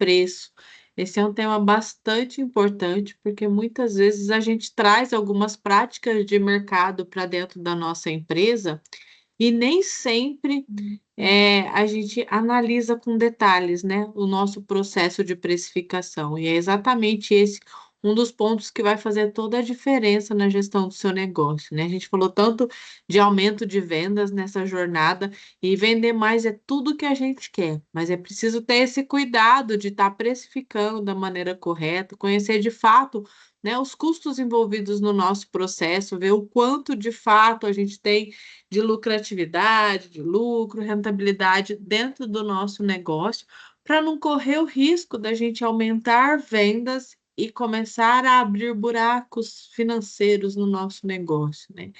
preço. Esse é um tema bastante importante, porque muitas vezes a gente traz algumas práticas de mercado para dentro da nossa empresa e nem sempre, a gente analisa com detalhes, né, o nosso processo de precificação, e é exatamente esse um dos pontos que vai fazer toda a diferença na gestão do seu negócio, né. A gente falou tanto de aumento de vendas nessa jornada, e vender mais é tudo que a gente quer, mas é preciso ter esse cuidado de estar precificando da maneira correta, conhecer de fato, né, os custos envolvidos no nosso processo, ver o quanto de fato a gente tem de lucratividade, de lucro, rentabilidade dentro do nosso negócio, para não correr o risco da gente aumentar vendas e começar a abrir buracos financeiros no nosso negócio, né.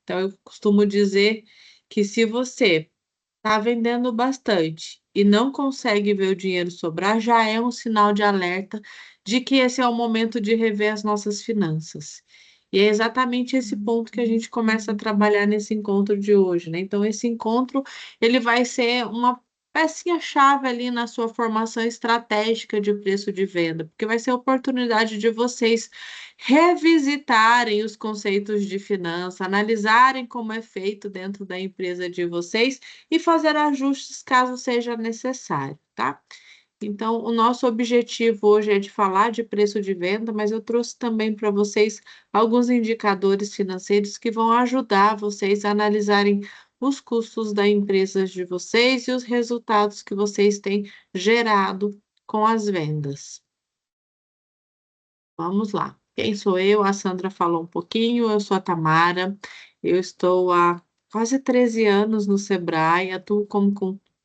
Então eu costumo dizer que se você está vendendo bastante e não consegue ver o dinheiro sobrar, já é um sinal de alerta de que esse é o momento de rever as nossas finanças. E é exatamente esse ponto que a gente começa a trabalhar nesse encontro de hoje, né. Então esse encontro, ele vai ser uma pecinha-chave ali na sua formação estratégica de preço de venda, porque vai ser a oportunidade de vocês revisitarem os conceitos de finança, analisarem como é feito dentro da empresa de vocês e fazer ajustes caso seja necessário, tá? Então, o nosso objetivo hoje é de falar de preço de venda, mas eu trouxe também para vocês alguns indicadores financeiros que vão ajudar vocês a analisarem os custos da empresa de vocês e os resultados que vocês têm gerado com as vendas. Vamos lá. Quem sou eu? A Sandra falou um pouquinho, eu sou a Tamara, eu estou há quase 13 anos no Sebrae, atuo como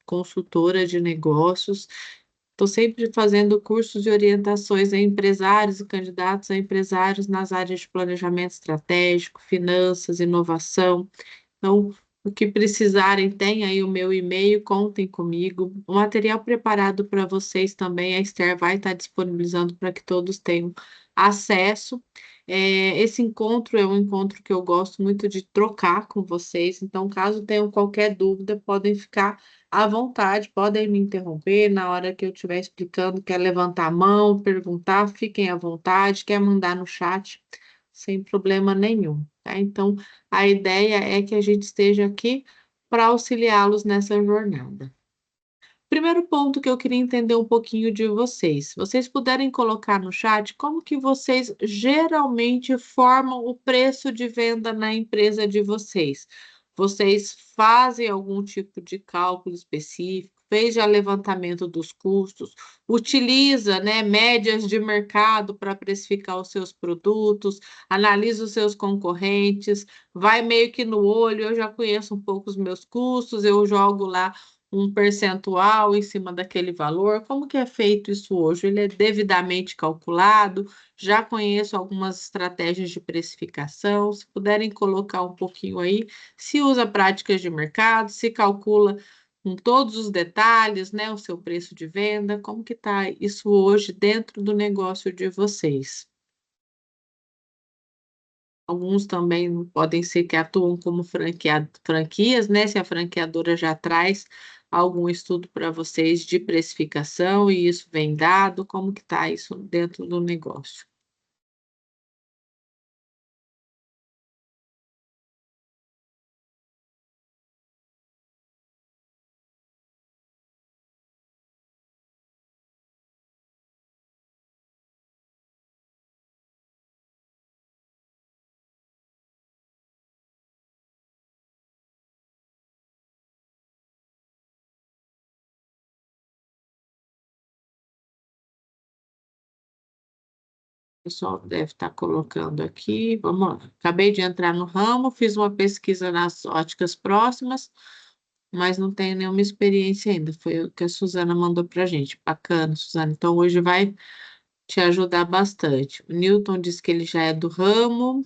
consultora de negócios, estou sempre fazendo cursos e orientações a empresários e candidatos a empresários nas áreas de planejamento estratégico, finanças, inovação. Então, o que precisarem, tem aí o meu e-mail, contem comigo. O material preparado para vocês também, a Esther vai estar disponibilizando para que todos tenham acesso. Esse encontro é um encontro que eu gosto muito de trocar com vocês, então caso tenham qualquer dúvida, podem ficar à vontade, podem me interromper na hora que eu estiver explicando, quer levantar a mão, perguntar, fiquem à vontade, quer mandar no chat, sem problema nenhum, tá. Então, a ideia é que a gente esteja aqui para auxiliá-los nessa jornada. Primeiro ponto que eu queria entender um pouquinho de vocês. Se vocês puderem colocar no chat como que vocês geralmente formam o preço de venda na empresa de vocês. Vocês fazem algum tipo de cálculo específico, fez já levantamento dos custos, utiliza, né, médias de mercado para precificar os seus produtos, analisa os seus concorrentes, vai meio que no olho, eu já conheço um pouco os meus custos, eu jogo lá um percentual em cima daquele valor? Como que é feito isso hoje? Ele é devidamente calculado? Já conheço algumas estratégias de precificação, se puderem colocar um pouquinho aí, se usa práticas de mercado, se calcula com todos os detalhes, né, o seu preço de venda, como que está isso hoje dentro do negócio de vocês? Alguns também podem ser que atuam como franquias, né, se a franqueadora já traz algum estudo para vocês de precificação e isso vem dado, como que está isso dentro do negócio? O pessoal deve estar colocando aqui, vamos lá. Acabei de entrar no ramo, fiz uma pesquisa nas óticas próximas, mas não tenho nenhuma experiência ainda, foi o que a Suzana mandou para a gente. Bacana, Suzana, então hoje vai te ajudar bastante. O Newton disse que ele já é do ramo.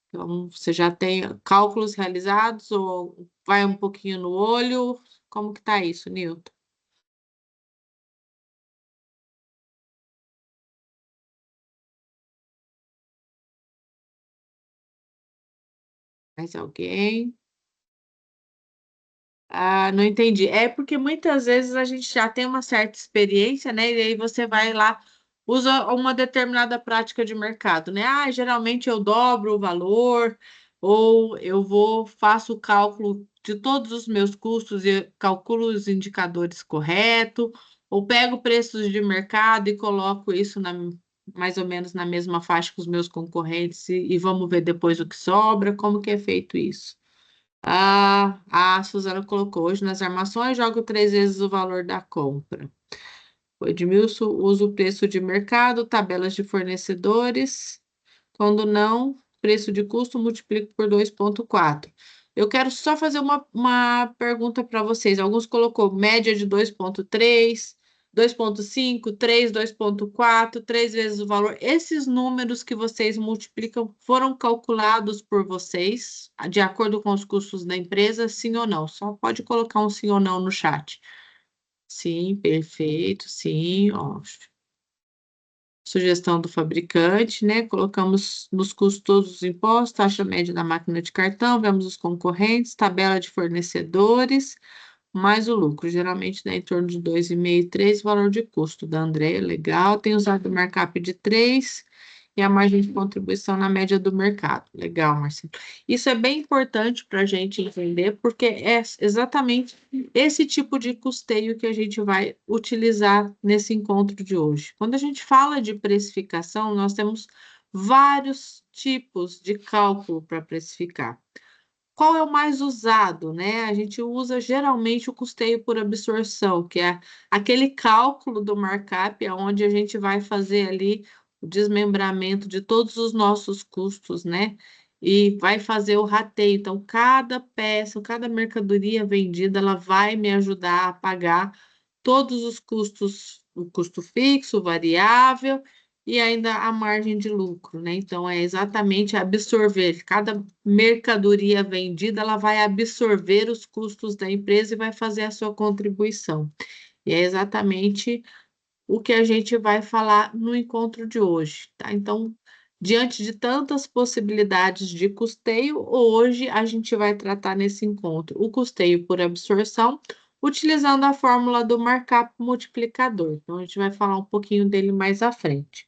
Então, você já tem cálculos realizados ou vai um pouquinho no olho? Como que tá isso, Nilton? Mais alguém? Ah, não entendi. É porque muitas vezes a gente já tem uma certa experiência, né? E aí você vai lá, usa uma determinada prática de mercado, né? Ah, geralmente eu dobro o valor, ou eu vou, faço o cálculo de todos os meus custos e calculo os indicadores correto, ou pego preços de mercado e coloco isso mais ou menos na mesma faixa que os meus concorrentes e vamos ver depois o que sobra, como que é feito isso. A Suzana colocou, hoje nas armações jogo 3 vezes o valor da compra. O Edmilson usa o preço de mercado, tabelas de fornecedores. Quando não, preço de custo multiplico por 2,4. Eu quero só fazer uma pergunta para vocês. Alguns colocou média de 2,3, 2,5, 3, 2,4, 3 vezes o valor. Esses números que vocês multiplicam foram calculados por vocês, de acordo com os custos da empresa, sim ou não? Só pode colocar um sim ou não no chat. Sim, perfeito, sim, ó. Sugestão do fabricante, né? Colocamos nos custos todos os impostos, taxa média da máquina de cartão, vemos os concorrentes, tabela de fornecedores, mais o lucro. Geralmente dá em torno de 2,5, 3, valor de custo da Andréia, legal. Tem usado o markup de 3 e a margem de contribuição na média do mercado. Legal, Marcelo. Isso é bem importante para a gente entender, porque é exatamente esse tipo de custeio que a gente vai utilizar nesse encontro de hoje. Quando a gente fala de precificação, nós temos vários tipos de cálculo para precificar. Qual é o mais usado, né? A gente usa geralmente o custeio por absorção, que é aquele cálculo do markup, onde a gente vai fazer ali o desmembramento de todos os nossos custos, né? E vai fazer o rateio. Então, cada peça, cada mercadoria vendida, ela vai me ajudar a pagar todos os custos, o custo fixo, o variável e ainda a margem de lucro, né? Então, é exatamente absorver. Cada mercadoria vendida, ela vai absorver os custos da empresa e vai fazer a sua contribuição. E é exatamente o que a gente vai falar no encontro de hoje, tá? Então, diante de tantas possibilidades de custeio, hoje a gente vai tratar nesse encontro o custeio por absorção, utilizando a fórmula do markup multiplicador. Então, a gente vai falar um pouquinho dele mais à frente.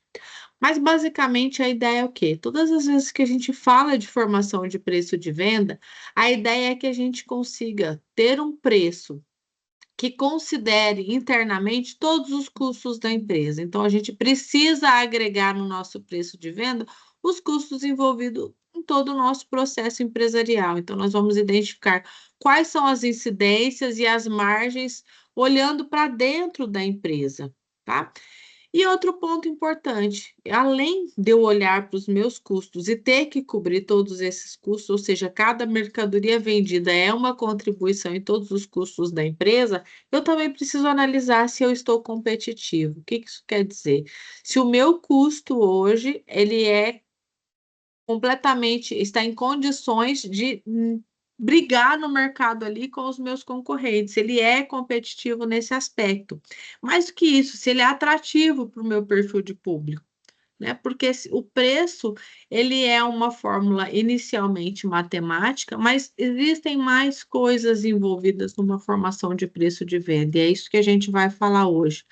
Mas basicamente a ideia é o quê? Todas as vezes que a gente fala de formação de preço de venda, a ideia é que a gente consiga ter um preço que considere internamente todos os custos da empresa. Então, a gente precisa agregar no nosso preço de venda os custos envolvidos em todo o nosso processo empresarial. Então, nós vamos identificar quais são as incidências e as margens olhando para dentro da empresa, tá? E outro ponto importante, além de eu olhar para os meus custos e ter que cobrir todos esses custos, ou seja, cada mercadoria vendida é uma contribuição em todos os custos da empresa, eu também preciso analisar se eu estou competitivo. O que isso quer dizer? Se o meu custo hoje, ele é completamente, está em condições de brigar no mercado ali com os meus concorrentes. Ele é competitivo nesse aspecto. Mais do que isso, se ele é atrativo para o meu perfil de público, né? Porque o preço, ele é uma fórmula inicialmente matemática, mas existem mais coisas envolvidas numa formação de preço de venda, e é isso que a gente vai falar hoje.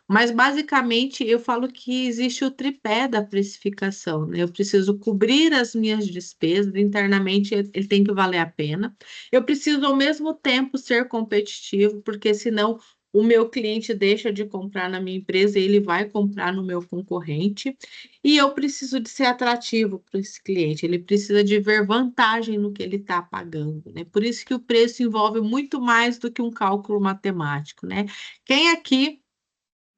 Mas, basicamente, eu falo que existe o tripé da precificação, né? Eu preciso cobrir as minhas despesas, internamente ele tem que valer a pena. Eu preciso, ao mesmo tempo, ser competitivo, porque senão o meu cliente deixa de comprar na minha empresa e ele vai comprar no meu concorrente. E eu preciso de ser atrativo para esse cliente, ele precisa de ver vantagem no que ele está pagando, né? Por isso que o preço envolve muito mais do que um cálculo matemático, né? Quem aqui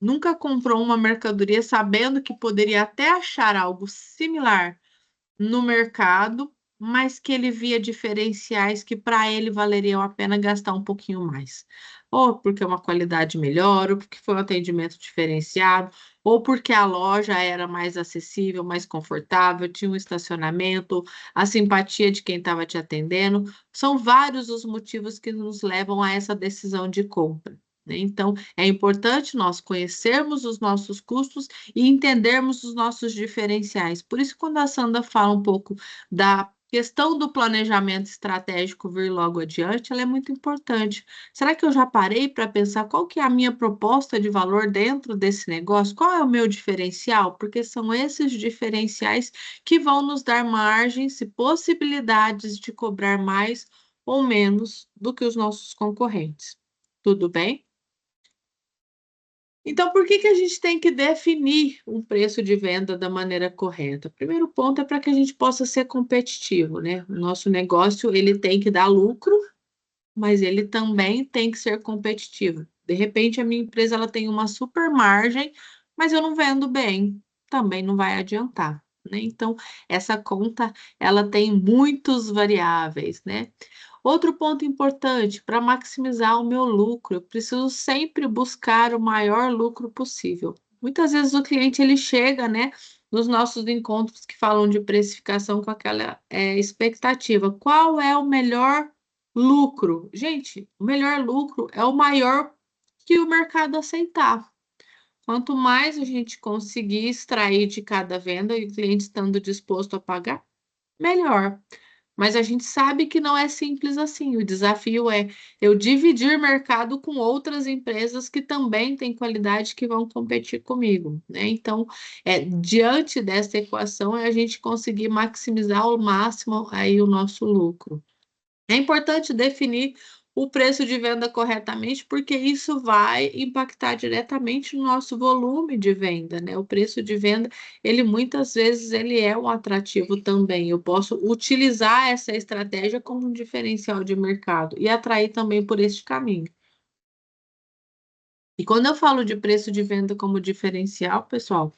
nunca comprou uma mercadoria sabendo que poderia até achar algo similar no mercado, mas que ele via diferenciais que para ele valeriam a pena gastar um pouquinho mais? Ou porque é uma qualidade melhor, ou porque foi um atendimento diferenciado, ou porque a loja era mais acessível, mais confortável, tinha um estacionamento, a simpatia de quem estava te atendendo. São vários os motivos que nos levam a essa decisão de compra, né? Então, é importante nós conhecermos os nossos custos e entendermos os nossos diferenciais. Por isso, quando a Sandra fala um pouco da questão do planejamento estratégico vir logo adiante, ela é muito importante. Será que eu já parei para pensar qual que é a minha proposta de valor dentro desse negócio? Qual é o meu diferencial? Porque são esses diferenciais que vão nos dar margens e possibilidades de cobrar mais ou menos do que os nossos concorrentes. Tudo bem? Então, por que que a gente tem que definir um preço de venda da maneira correta? Primeiro ponto é para que a gente possa ser competitivo, né? O nosso negócio, ele tem que dar lucro, mas ele também tem que ser competitivo. De repente, a minha empresa ela tem uma super margem, mas eu não vendo bem, também não vai adiantar, né? Então, essa conta, ela tem muitos variáveis, né? Outro ponto importante, para maximizar o meu lucro, eu preciso sempre buscar o maior lucro possível. Muitas vezes o cliente ele chega, né, nos nossos encontros que falam de precificação com aquela expectativa. Qual é o melhor lucro? Gente, o melhor lucro é o maior que o mercado aceitar. Quanto mais a gente conseguir extrair de cada venda e o cliente estando disposto a pagar, melhor. Mas a gente sabe que não é simples assim. O desafio é eu dividir mercado com outras empresas que também têm qualidade que vão competir comigo, né? Então, diante dessa equação, é a gente conseguir maximizar ao máximo aí o nosso lucro. É importante definir o preço de venda corretamente, porque isso vai impactar diretamente no nosso volume de venda, né? O preço de venda, ele muitas vezes ele é um atrativo também. Eu posso utilizar essa estratégia como um diferencial de mercado e atrair também por este caminho. E quando eu falo de preço de venda como diferencial, pessoal,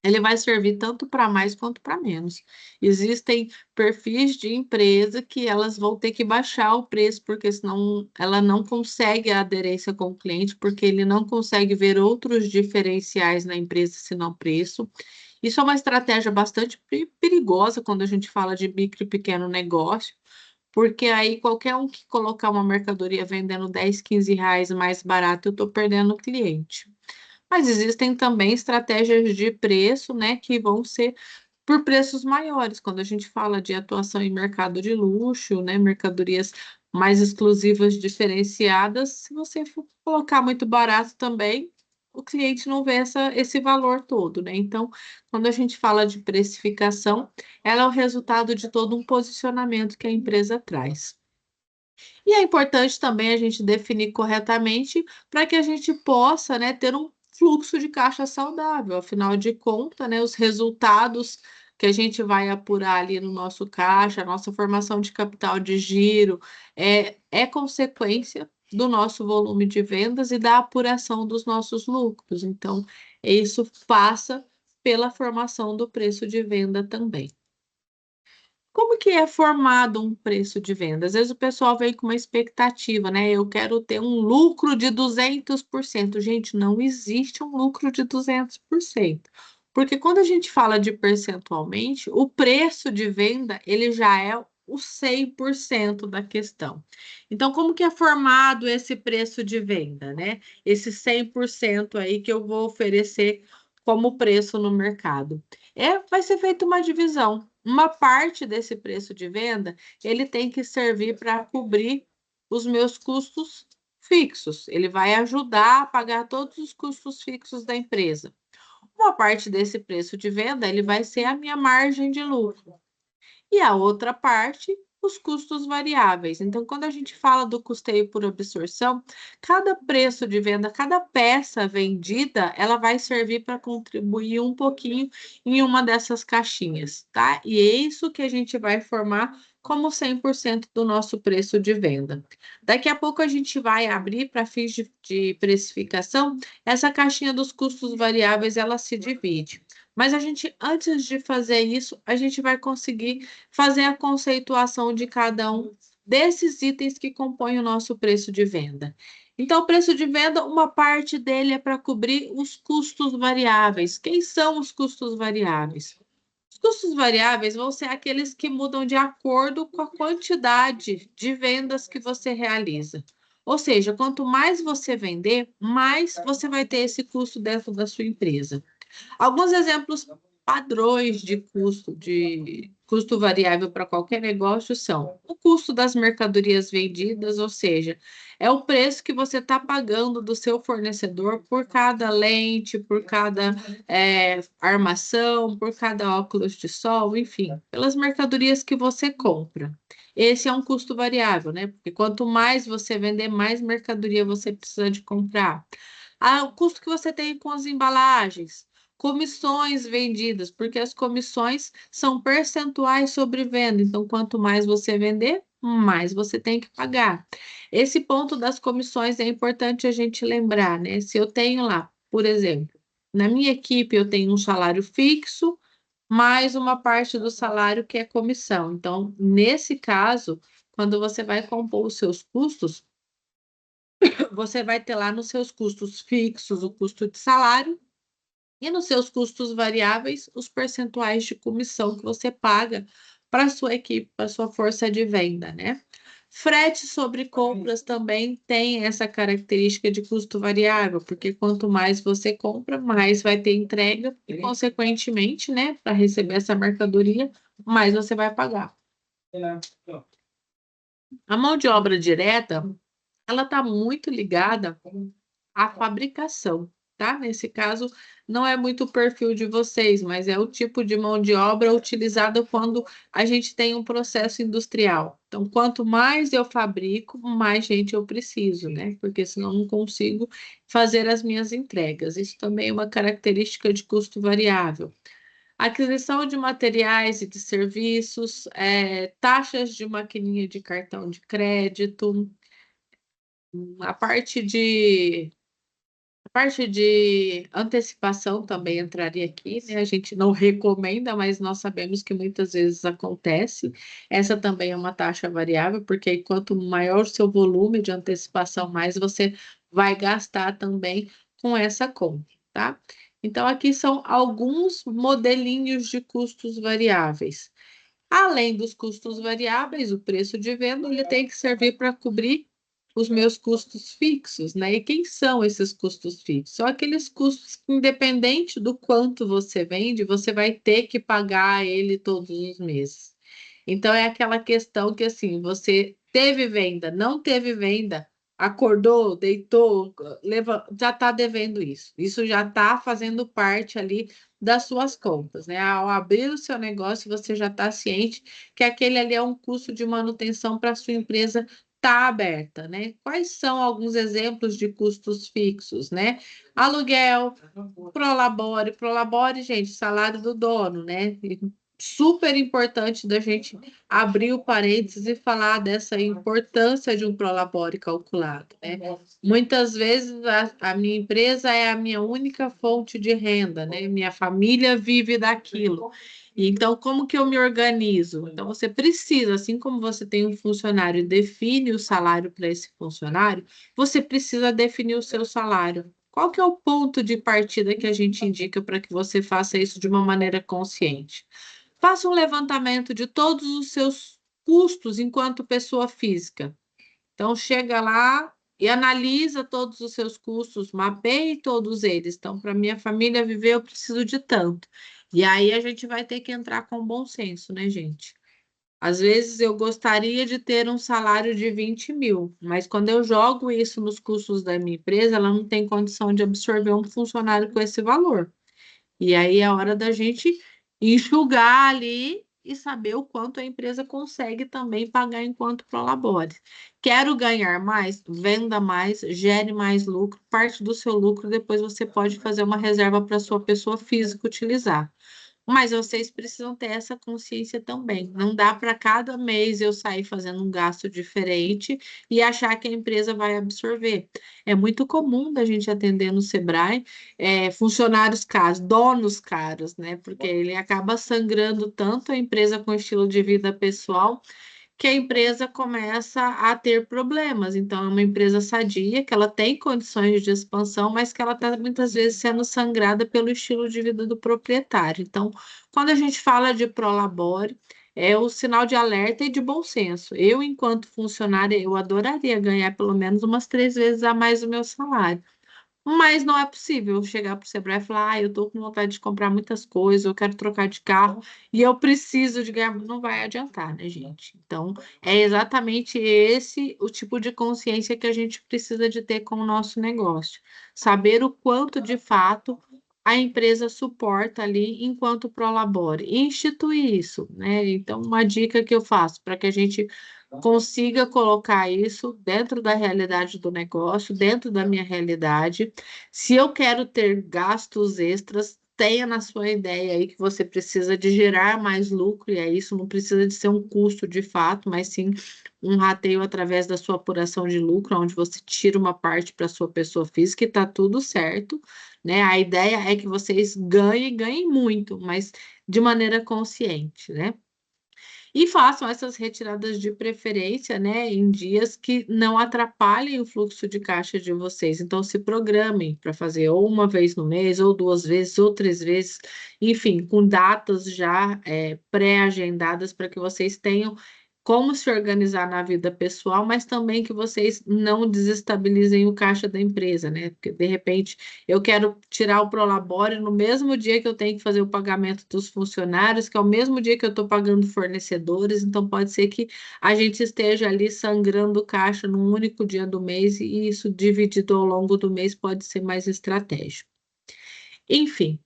ele vai servir tanto para mais quanto para menos. Existem perfis de empresa que elas vão ter que baixar o preço, porque senão ela não consegue a aderência com o cliente, porque ele não consegue ver outros diferenciais na empresa senão preço. Isso é uma estratégia bastante perigosa quando a gente fala de micro e pequeno negócio, porque aí qualquer um que colocar uma mercadoria vendendo 10, 15 reais mais barato, eu estou perdendo o cliente. Mas existem também estratégias de preço, né, que vão ser por preços maiores. Quando a gente fala de atuação em mercado de luxo, né, mercadorias mais exclusivas, diferenciadas, se você for colocar muito barato também, o cliente não vê esse valor todo, né? Então, quando a gente fala de precificação, ela é o resultado de todo um posicionamento que a empresa traz. E é importante também a gente definir corretamente para que a gente possa, né, ter um fluxo de caixa saudável. Afinal de contas, né, os resultados que a gente vai apurar ali no nosso caixa, a nossa formação de capital de giro, é consequência do nosso volume de vendas e da apuração dos nossos lucros. Então, isso passa pela formação do preço de venda também. Como que é formado um preço de venda? Às vezes o pessoal vem com uma expectativa, né? Eu quero ter um lucro de 200%. Gente, não existe um lucro de 200%. Porque quando a gente fala de percentualmente, o preço de venda, ele já é o 100% da questão. Então, como que é formado esse preço de venda, né? Esse 100% aí que eu vou oferecer como preço no mercado. Vai ser feita uma divisão. Uma parte desse preço de venda, ele tem que servir para cobrir os meus custos fixos. Ele vai ajudar a pagar todos os custos fixos da empresa. Uma parte desse preço de venda, ele vai ser a minha margem de lucro. E a outra parte, os custos variáveis. Então, quando a gente fala do custeio por absorção, cada preço de venda, cada peça vendida, ela vai servir para contribuir um pouquinho em uma dessas caixinhas, tá? E é isso que a gente vai formar como 100% do nosso preço de venda. Daqui a pouco a gente vai abrir para fins de precificação, essa caixinha dos custos variáveis, ela se divide. Mas a gente, antes de fazer isso, a gente vai conseguir fazer a conceituação de cada um desses itens que compõem o nosso preço de venda. Então, o preço de venda, uma parte dele é para cobrir os custos variáveis. Quem são os custos variáveis? Os custos variáveis vão ser aqueles que mudam de acordo com a quantidade de vendas que você realiza. Ou seja, quanto mais você vender, mais você vai ter esse custo dentro da sua empresa. Alguns exemplos padrões de custo custo variável para qualquer negócio são o custo das mercadorias vendidas, ou seja, é o preço que você está pagando do seu fornecedor por cada lente, por cada armação, por cada óculos de sol, enfim, pelas mercadorias que você compra. Esse é um custo variável, né? Porque quanto mais você vender, mais mercadoria você precisa de comprar. O custo que você tem com as embalagens, comissões vendidas, porque as comissões são percentuais sobre venda. Então, quanto mais você vender, mais você tem que pagar. Esse ponto das comissões é importante a gente lembrar, né? Se eu tenho lá, por exemplo, na minha equipe eu tenho um salário fixo, mais uma parte do salário que é comissão. Então, nesse caso, quando você vai compor os seus custos, você vai ter lá nos seus custos fixos o custo de salário e nos seus custos variáveis os percentuais de comissão que você paga para a sua equipe, para a sua força de venda, né? Frete sobre compras também tem essa característica de custo variável, porque quanto mais você compra, mais vai ter entrega e, consequentemente, né, para receber essa mercadoria, mais você vai pagar. A mão de obra direta, ela está muito ligada à fabricação, tá? Nesse caso, não é muito o perfil de vocês, mas é o tipo de mão de obra utilizada quando a gente tem um processo industrial. Então, quanto mais eu fabrico, mais gente eu preciso, né? Porque senão eu não consigo fazer as minhas entregas. Isso também é uma característica de custo variável. Aquisição de materiais e de serviços, taxas de maquininha de cartão de crédito, a parte de antecipação também entraria aqui, né? A gente não recomenda, mas nós sabemos que muitas vezes acontece. Essa também é uma taxa variável, porque aí quanto maior o seu volume de antecipação, mais você vai gastar também com essa conta, tá? Então, aqui são alguns modelinhos de custos variáveis. Além dos custos variáveis, o preço de venda ele tem que servir para cobrir os meus custos fixos, né? E quem são esses custos fixos? São aqueles custos que, independente do quanto você vende, você vai ter que pagar ele todos os meses. Então, é aquela questão que, assim, você teve venda, não teve venda, acordou, deitou, já está devendo isso. Isso já está fazendo parte ali das suas contas, né? Ao abrir o seu negócio, você já está ciente que aquele ali é um custo de manutenção para a sua empresa estar aberta, né? Quais são alguns exemplos de custos fixos, né? Aluguel, Prolabore, gente, salário do dono, né? Super importante da gente abrir o parênteses e falar dessa importância de um prolabore calculado, né? Muitas vezes a minha empresa é a minha única fonte de renda, né? Minha família vive daquilo. Então, como que eu me organizo? Então, você precisa, assim como você tem um funcionário e define o salário para esse funcionário, você precisa definir o seu salário. Qual que é o ponto de partida que a gente indica para que você faça isso de uma maneira consciente? Faça um levantamento de todos os seus custos enquanto pessoa física. Então, chega lá e analisa todos os seus custos, mapeie todos eles. Então, para minha família viver, eu preciso de tanto. E aí a gente vai ter que entrar com bom senso, né, gente? Às vezes eu gostaria de ter um salário de 20 mil, mas quando eu jogo isso nos custos da minha empresa, ela não tem condição de absorver um funcionário com esse valor. E aí é hora da gente enxugar ali e saber o quanto a empresa consegue também pagar enquanto prolabore. Quero ganhar mais? Venda mais, gere mais lucro. Parte do seu lucro, depois você pode fazer uma reserva para a sua pessoa física utilizar. Mas vocês precisam ter essa consciência também. Não dá para cada mês eu sair fazendo um gasto diferente e achar que a empresa vai absorver. É muito comum da gente atender no Sebrae funcionários caros, donos caros, né? Porque ele acaba sangrando tanto a empresa com estilo de vida pessoal que a empresa começa a ter problemas. Então, é uma empresa sadia, que ela tem condições de expansão, mas que ela está muitas vezes sendo sangrada pelo estilo de vida do proprietário. Então, quando a gente fala de prolabore, é o sinal de alerta e de bom senso. Eu, enquanto funcionária, eu adoraria ganhar pelo menos umas 3 vezes a mais o meu salário. Mas não é possível eu chegar para o Sebrae e falar, eu estou com vontade de comprar muitas coisas, eu quero trocar de carro e eu preciso de ganhar. Não vai adiantar, né, gente? Então, é exatamente esse o tipo de consciência que a gente precisa de ter com o nosso negócio. Saber o quanto, de fato, a empresa suporta ali enquanto prolabore. E instituir isso, né? Então, uma dica que eu faço para que a gente consiga colocar isso dentro da realidade do negócio, dentro da minha realidade. Se eu quero ter gastos extras, tenha na sua ideia aí que você precisa de gerar mais lucro, e é isso, não precisa de ser um custo de fato, mas sim um rateio através da sua apuração de lucro, onde você tira uma parte para a sua pessoa física e está tudo certo, né? A ideia é que vocês ganhem muito, mas de maneira consciente, né? E façam essas retiradas de preferência, né, em dias que não atrapalhem o fluxo de caixa de vocês. Então, se programem para fazer ou uma vez no mês, ou duas vezes, ou três vezes, enfim, com datas já pré-agendadas para que vocês tenham como se organizar na vida pessoal, mas também que vocês não desestabilizem o caixa da empresa, né? Porque, de repente, eu quero tirar o Prolabore no mesmo dia que eu tenho que fazer o pagamento dos funcionários, que é o mesmo dia que eu estou pagando fornecedores, então pode ser que a gente esteja ali sangrando o caixa num único dia do mês, e isso dividido ao longo do mês pode ser mais estratégico. Enfim,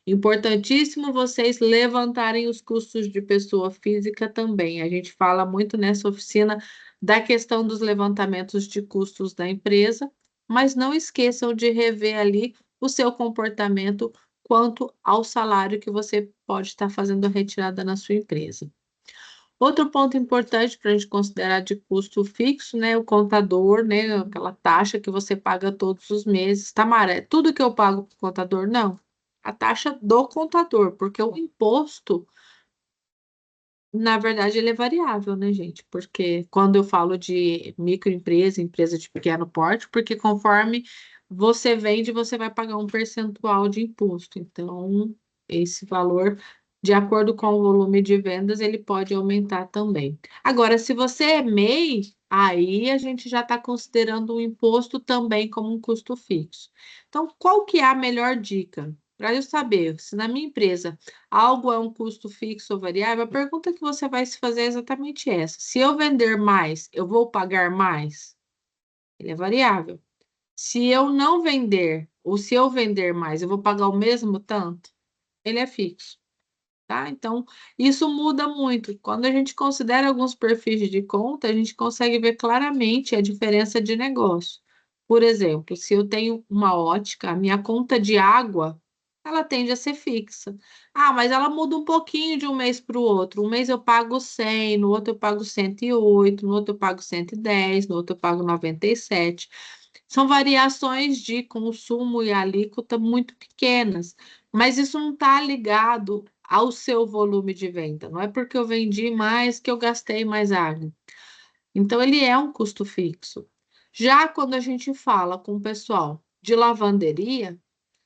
importantíssimo vocês levantarem os custos de pessoa física também. A gente fala muito nessa oficina da questão dos levantamentos de custos da empresa, mas não esqueçam de rever ali o seu comportamento quanto ao salário que você pode estar fazendo a retirada na sua empresa. Outro ponto importante para a gente considerar de custo fixo, né, o contador, né, aquela taxa que você paga todos os meses. Tamara, é tudo que eu pago para o contador? Não. A taxa do contador, porque o imposto, na verdade, ele é variável, né, gente? Porque quando eu falo de microempresa, empresa de pequeno porte, porque conforme você vende, você vai pagar um percentual de imposto. Então, esse valor, de acordo com o volume de vendas, ele pode aumentar também. Agora, se você é MEI, aí a gente já está considerando o imposto também como um custo fixo. Então, qual que é a melhor dica? Para eu saber se na minha empresa algo é um custo fixo ou variável, a pergunta que você vai se fazer é exatamente essa. Se eu vender mais, eu vou pagar mais? Ele é variável. Se eu não vender, ou se eu vender mais, eu vou pagar o mesmo tanto? Ele é fixo, tá? Então, isso muda muito. Quando a gente considera alguns perfis de conta, a gente consegue ver claramente a diferença de negócio. Por exemplo, se eu tenho uma ótica, a minha conta de água, ela tende a ser fixa. Ah, mas ela muda um pouquinho de um mês para o outro. Um mês eu pago 100, no outro eu pago 108, no outro eu pago 110, no outro eu pago 97. São variações de consumo e alíquota muito pequenas, mas isso não está ligado ao seu volume de venda. Não é porque eu vendi mais que eu gastei mais água. Então, ele é um custo fixo. Já quando a gente fala com o pessoal de lavanderia,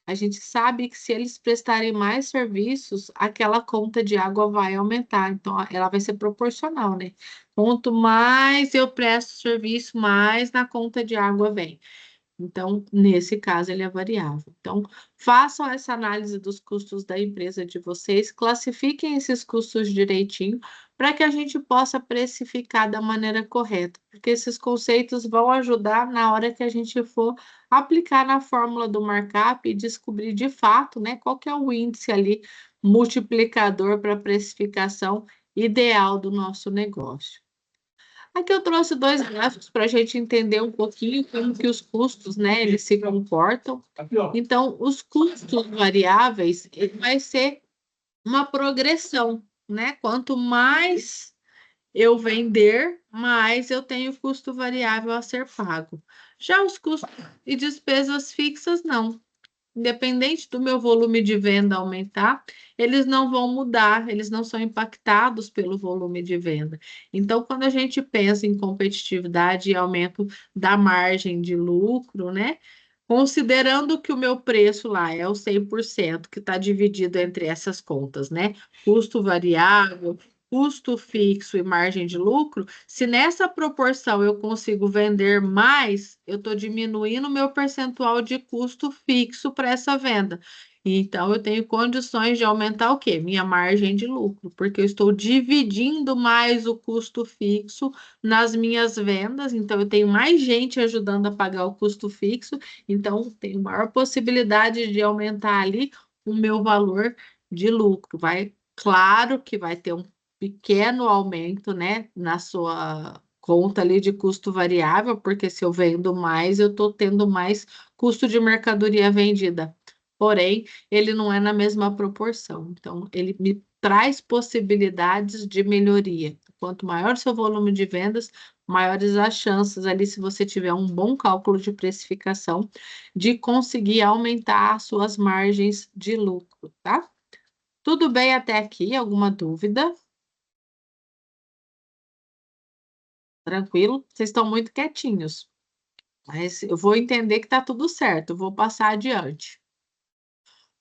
a gente sabe que se eles prestarem mais serviços, aquela conta de água vai aumentar. Então, ela vai ser proporcional, né? Quanto mais eu presto serviço, mais na conta de água vem. Então, nesse caso, ele é variável. Então, façam essa análise dos custos da empresa de vocês, classifiquem esses custos direitinho, para que a gente possa precificar da maneira correta, porque esses conceitos vão ajudar na hora que a gente for aplicar na fórmula do markup e descobrir de fato, né, qual que é o índice ali multiplicador para a precificação ideal do nosso negócio. Aqui eu trouxe dois gráficos para a gente entender um pouquinho como que os custos, né, eles se comportam. Então, os custos variáveis, ele vai ser uma progressão, né? Quanto mais eu vender, mais eu tenho custo variável a ser pago. Já os custos e despesas fixas, não. Independente do meu volume de venda aumentar, eles não vão mudar, eles não são impactados pelo volume de venda. Então, quando a gente pensa em competitividade e aumento da margem de lucro, né? Considerando que o meu preço lá é o 100%, que está dividido entre essas contas, né? Custo variável, custo fixo e margem de lucro, se nessa proporção eu consigo vender mais, eu estou diminuindo o meu percentual de custo fixo para essa venda. Então, eu tenho condições de aumentar o quê? Minha margem de lucro, porque eu estou dividindo mais o custo fixo nas minhas vendas, então eu tenho mais gente ajudando a pagar o custo fixo, então tenho maior possibilidade de aumentar ali o meu valor de lucro. Claro que vai ter um pequeno aumento, né, na sua conta ali de custo variável, porque se eu vendo mais, eu estou tendo mais custo de mercadoria vendida. Porém, ele não é na mesma proporção. Então, ele me traz possibilidades de melhoria. Quanto maior o seu volume de vendas, maiores as chances ali, se você tiver um bom cálculo de precificação, de conseguir aumentar as suas margens de lucro, tá? Tudo bem até aqui? Alguma dúvida? Tranquilo? Vocês estão muito quietinhos, mas eu vou entender que está tudo certo, eu vou passar adiante.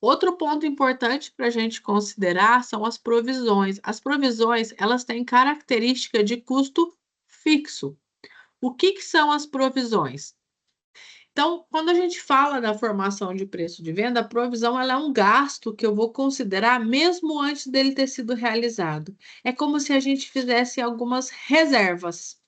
Outro ponto importante para a gente considerar são as provisões. As provisões, elas têm característica de custo fixo. O que são as provisões? Então, quando a gente fala da formação de preço de venda, a provisão ela é um gasto que eu vou considerar mesmo antes dele ter sido realizado. É como se a gente fizesse algumas reservas.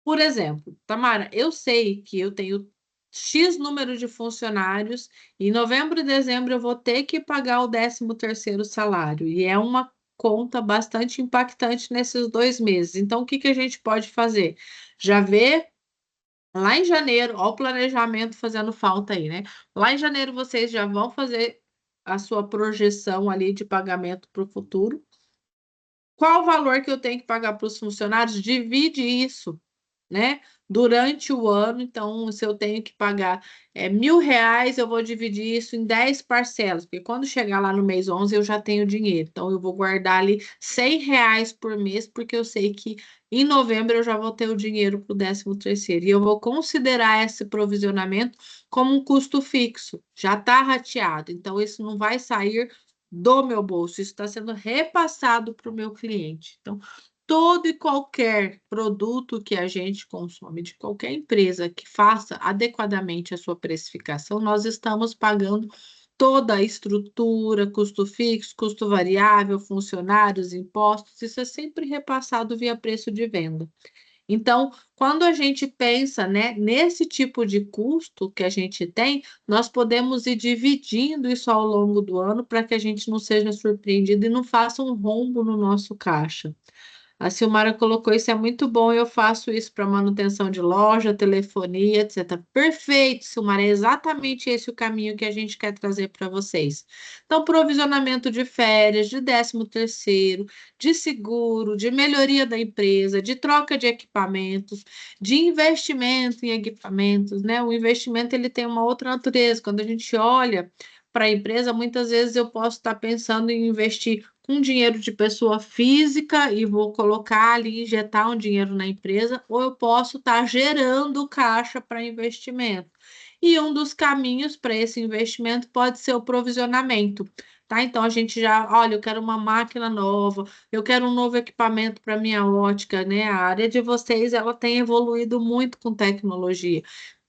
Por exemplo, Tamara, eu sei que eu tenho X número de funcionários, e em novembro e dezembro eu vou ter que pagar o 13º salário, e é uma conta bastante impactante nesses 2 meses. Então, o que a gente pode fazer? Já vê lá em janeiro, ó o planejamento fazendo falta aí, né? Lá em janeiro vocês já vão fazer a sua projeção ali de pagamento para o futuro. Qual o valor que eu tenho que pagar para os funcionários? Divide isso, né? Durante o ano, então, se eu tenho que pagar R$ 1.000, eu vou dividir isso em 10 parcelas, porque quando chegar lá no mês 11 eu já tenho dinheiro. Então, eu vou guardar ali R$ 100 por mês, porque eu sei que em novembro eu já vou ter o dinheiro para o 13º. E eu vou considerar esse provisionamento como um custo fixo, já está rateado. Então, isso não vai sair do meu bolso, isso está sendo repassado para o meu cliente. Então, todo e qualquer produto que a gente consome, de qualquer empresa que faça adequadamente a sua precificação, nós estamos pagando toda a estrutura, custo fixo, custo variável, funcionários, impostos, isso é sempre repassado via preço de venda. Então, quando a gente pensa, né, nesse tipo de custo que a gente tem, nós podemos ir dividindo isso ao longo do ano para que a gente não seja surpreendido e não faça um rombo no nosso caixa. A Silmara colocou isso, é muito bom, eu faço isso para manutenção de loja, telefonia, etc. Perfeito, Silmara, é exatamente esse o caminho que a gente quer trazer para vocês. Então, provisionamento de férias, de 13º, de seguro, de melhoria da empresa, de troca de equipamentos, de investimento em equipamentos, né? O investimento ele tem uma outra natureza. Quando a gente olha para a empresa, muitas vezes eu posso estar pensando em investir com dinheiro de pessoa física e vou colocar ali, injetar um dinheiro na empresa, ou eu posso estar gerando caixa para investimento. E um dos caminhos para esse investimento pode ser o provisionamento, tá? Então a gente já, olha, eu quero uma máquina nova, eu quero um novo equipamento para minha ótica, né? A área de vocês, ela tem evoluído muito com tecnologia.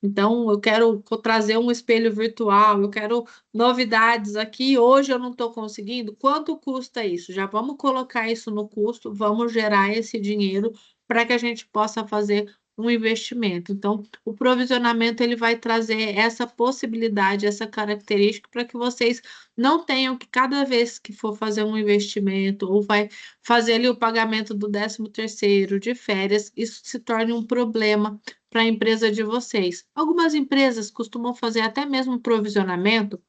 Então, eu quero trazer um espelho virtual, eu quero novidades aqui. Hoje eu não estou conseguindo. Quanto custa isso? Já vamos colocar isso no custo, vamos gerar esse dinheiro para que a gente possa fazer um investimento. Então, o provisionamento ele vai trazer essa possibilidade, essa característica para que vocês não tenham que cada vez que for fazer um investimento ou vai fazer ali o pagamento do 13º de férias, isso se torne um problema para a empresa de vocês. Algumas empresas costumam fazer até mesmo provisionamento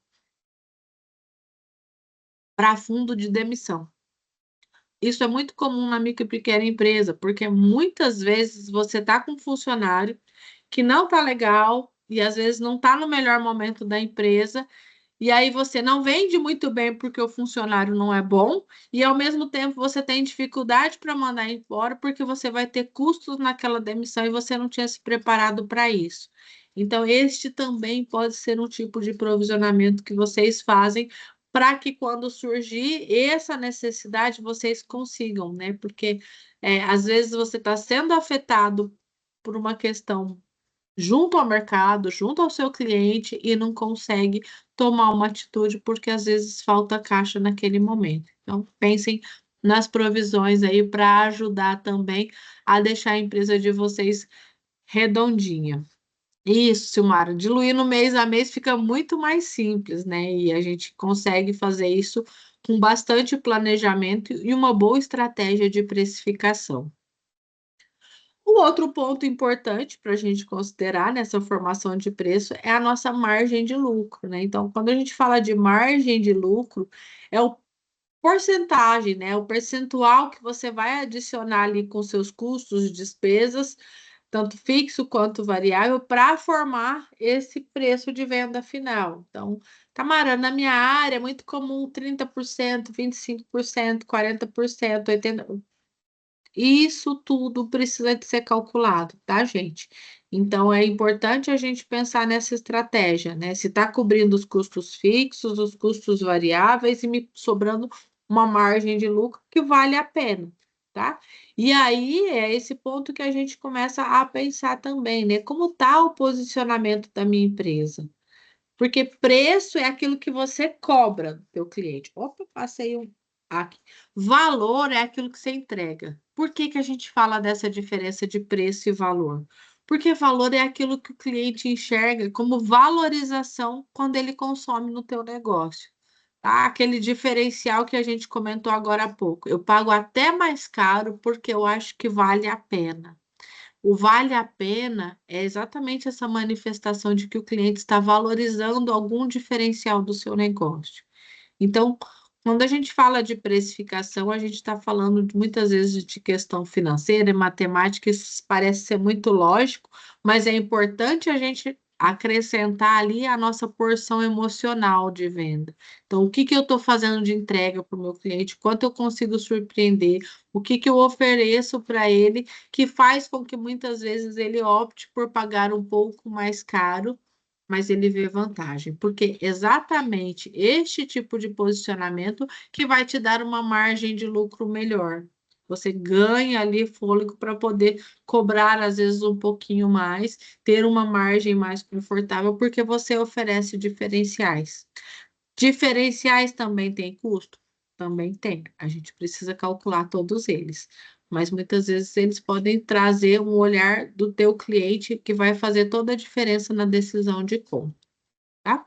para fundo de demissão. Isso é muito comum na micro e pequena empresa, porque muitas vezes você está com um funcionário que não está legal e às vezes não está no melhor momento da empresa, e aí você não vende muito bem porque o funcionário não é bom, e ao mesmo tempo você tem dificuldade para mandar embora porque você vai ter custos naquela demissão e você não tinha se preparado para isso. Então, este também pode ser um tipo de provisionamento que vocês fazem para que quando surgir essa necessidade, vocês consigam, né? Porque às vezes você está sendo afetado por uma questão junto ao mercado, junto ao seu cliente e não consegue tomar uma atitude porque às vezes falta caixa naquele momento. Então, pensem nas provisões aí para ajudar também a deixar a empresa de vocês redondinha. Isso, Silmara, diluir no mês a mês fica muito mais simples, né? E a gente consegue fazer isso com bastante planejamento e uma boa estratégia de precificação. O outro ponto importante para a gente considerar nessa formação de preço é a nossa margem de lucro, né? Então, quando a gente fala de margem de lucro, é o porcentagem, né? O percentual que você vai adicionar ali com seus custos, despesas, tanto fixo quanto variável, para formar esse preço de venda final. Então, Tamara, na minha área é muito comum 30%, 25%, 40%, 80%. Isso tudo precisa de ser calculado, tá, gente? Então, é importante a gente pensar nessa estratégia, né? Se está cobrindo os custos fixos, os custos variáveis e me sobrando uma margem de lucro que vale a pena, tá? E aí é esse ponto que a gente começa a pensar também, né? Como está o posicionamento da minha empresa? Porque preço é aquilo que você cobra do teu cliente. Opa, passei um aqui. Valor é aquilo que você entrega. Por que que a gente fala dessa diferença de preço e valor? Porque valor é aquilo que o cliente enxerga como valorização quando ele consome no teu negócio. Tá? Aquele diferencial que a gente comentou agora há pouco. Eu pago até mais caro porque eu acho que vale a pena. O vale a pena é exatamente essa manifestação de que o cliente está valorizando algum diferencial do seu negócio. Então, quando a gente fala de precificação, a gente está falando muitas vezes de questão financeira e matemática, isso parece ser muito lógico, mas é importante a gente acrescentar ali a nossa porção emocional de venda. Então, o que que eu estou fazendo de entrega para o meu cliente? Quanto eu consigo surpreender? O que que eu ofereço para ele que faz com que muitas vezes ele opte por pagar um pouco mais caro, mas ele vê vantagem, porque exatamente este tipo de posicionamento que vai te dar uma margem de lucro melhor. Você ganha ali fôlego para poder cobrar, às vezes, um pouquinho mais, ter uma margem mais confortável, porque você oferece diferenciais. Diferenciais também tem custo? Também tem. A gente precisa calcular todos eles. Mas muitas vezes eles podem trazer um olhar do teu cliente que vai fazer toda a diferença na decisão de compra, tá?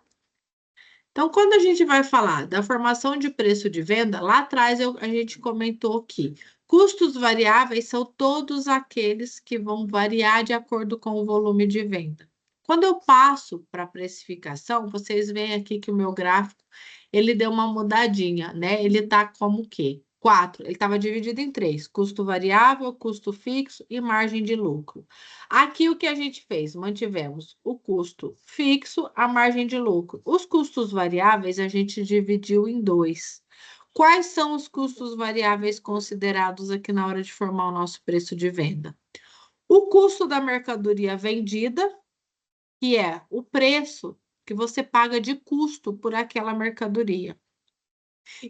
Então, quando a gente vai falar da formação de preço de venda, lá atrás a gente comentou que custos variáveis são todos aqueles que vão variar de acordo com o volume de venda. Quando eu passo para a precificação, vocês veem aqui que o meu gráfico ele deu uma mudadinha, né? Ele está como o quê? 4. Ele estava dividido em 3: custo variável, custo fixo e margem de lucro. Aqui o que a gente fez? Mantivemos o custo fixo, a margem de lucro. Os custos variáveis a gente dividiu em 2. Quais são os custos variáveis considerados aqui na hora de formar o nosso preço de venda? O custo da mercadoria vendida, que é o preço que você paga de custo por aquela mercadoria.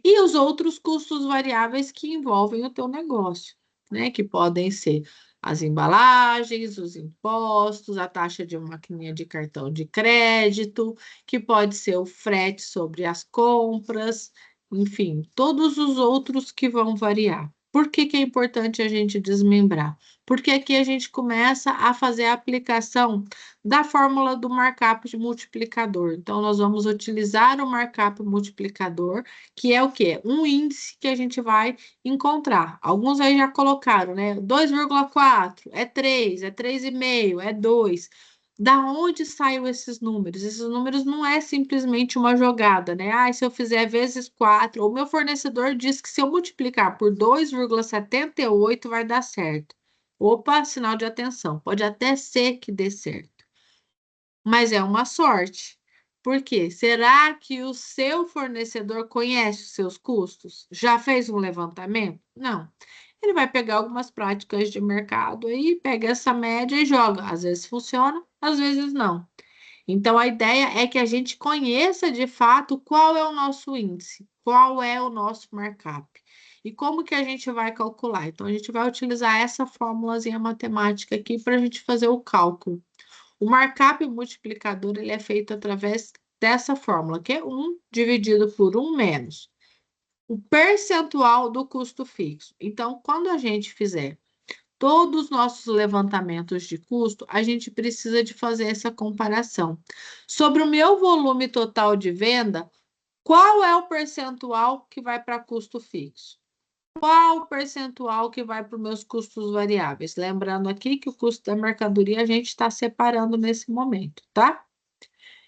E os outros custos variáveis que envolvem o teu negócio, né? Que podem ser as embalagens, os impostos, a taxa de maquininha de cartão de crédito, que pode ser o frete sobre as compras, enfim, todos os outros que vão variar. Por que que é importante a gente desmembrar? Porque aqui a gente começa a fazer a aplicação da fórmula do markup de multiplicador. Então, nós vamos utilizar o markup multiplicador, que é o quê? Um índice que a gente vai encontrar. Alguns aí já colocaram, né? 2,4, é 3, é 3,5, é 2. Da onde saiu esses números? Esses números não é simplesmente uma jogada, né? Ah, se eu fizer vezes 4, o meu fornecedor diz que se eu multiplicar por 2,78 vai dar certo. Opa, sinal de atenção. Pode até ser que dê certo, mas é uma sorte. Por quê? Será que o seu fornecedor conhece os seus custos? Já fez um levantamento? Não. Ele vai pegar algumas práticas de mercado aí, pega essa média e joga. Às vezes funciona, às vezes não. Então, a ideia é que a gente conheça de fato qual é o nosso índice, qual é o nosso markup e como que a gente vai calcular. Então, a gente vai utilizar essa fórmulazinha matemática aqui para a gente fazer o cálculo. O markup multiplicador ele é feito através dessa fórmula, que é 1 dividido por 1 menos o percentual do custo fixo. Então, quando a gente fizer todos os nossos levantamentos de custo, a gente precisa de fazer essa comparação. Sobre o meu volume total de venda, qual é o percentual que vai para custo fixo? Qual o percentual que vai para os meus custos variáveis? Lembrando aqui que o custo da mercadoria a gente está separando nesse momento, tá?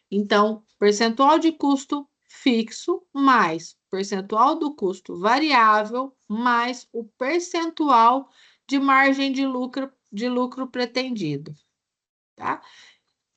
Então, percentual de custo fixo mais percentual do custo variável mais o percentual de margem de lucro pretendido, tá?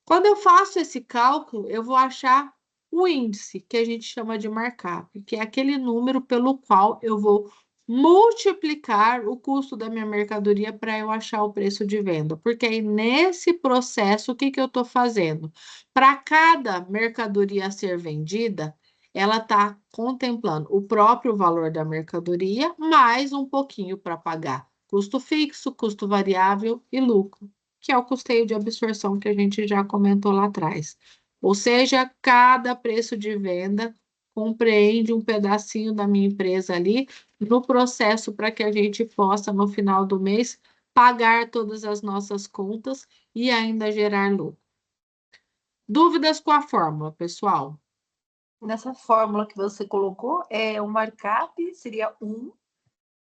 Quando eu faço esse cálculo, eu vou achar o índice, que a gente chama de markup, que é aquele número pelo qual eu vou multiplicar o custo da minha mercadoria para eu achar o preço de venda. Porque aí, nesse processo, o que que eu estou fazendo? Para cada mercadoria a ser vendida, ela está contemplando o próprio valor da mercadoria, mais um pouquinho para pagar custo fixo, custo variável e lucro, que é o custeio de absorção que a gente já comentou lá atrás. Ou seja, cada preço de venda compreende um pedacinho da minha empresa ali no processo para que a gente possa, no final do mês, pagar todas as nossas contas e ainda gerar lucro. Dúvidas com a fórmula, pessoal? Nessa fórmula que você colocou, o markup seria 1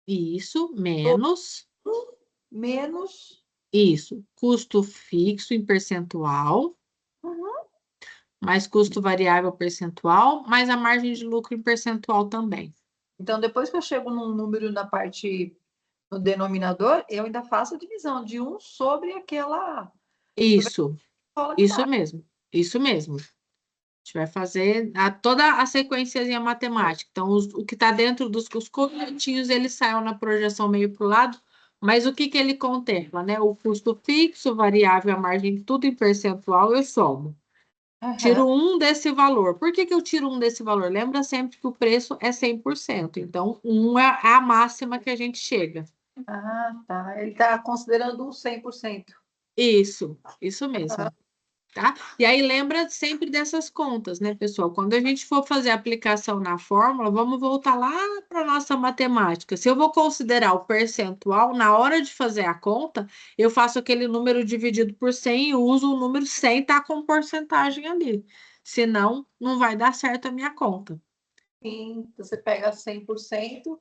Isso, menos. menos. Isso, custo fixo em percentual, mais custo variável percentual, mais a margem de lucro em percentual também. Então, depois que eu chego num número na parte, no denominador, eu ainda faço a divisão de 1 sobre aquela. Isso, Sobre isso mesmo, isso mesmo. A gente vai fazer toda a sequenciazinha matemática. Então, o que está dentro dos corretinhos, ele saiu na projeção meio para o lado, mas o que, que ele contempla, né? O custo fixo, variável, a margem, tudo em percentual, eu somo. Tiro 1 desse valor. Por que que eu tiro 1 desse valor? Lembra sempre que o preço é 100%. Então, 1 é a máxima que a gente chega. Ah, tá. Ele está considerando um 100%. Isso mesmo. Tá? E aí lembra sempre dessas contas, né, pessoal? Quando a gente for fazer a aplicação na fórmula, vamos voltar lá para a nossa matemática. Se eu vou considerar o percentual, na hora de fazer a conta, eu faço aquele número dividido por 100 e uso o número 100, tá com porcentagem ali. Senão, não vai dar certo a minha conta. Sim, você pega 100%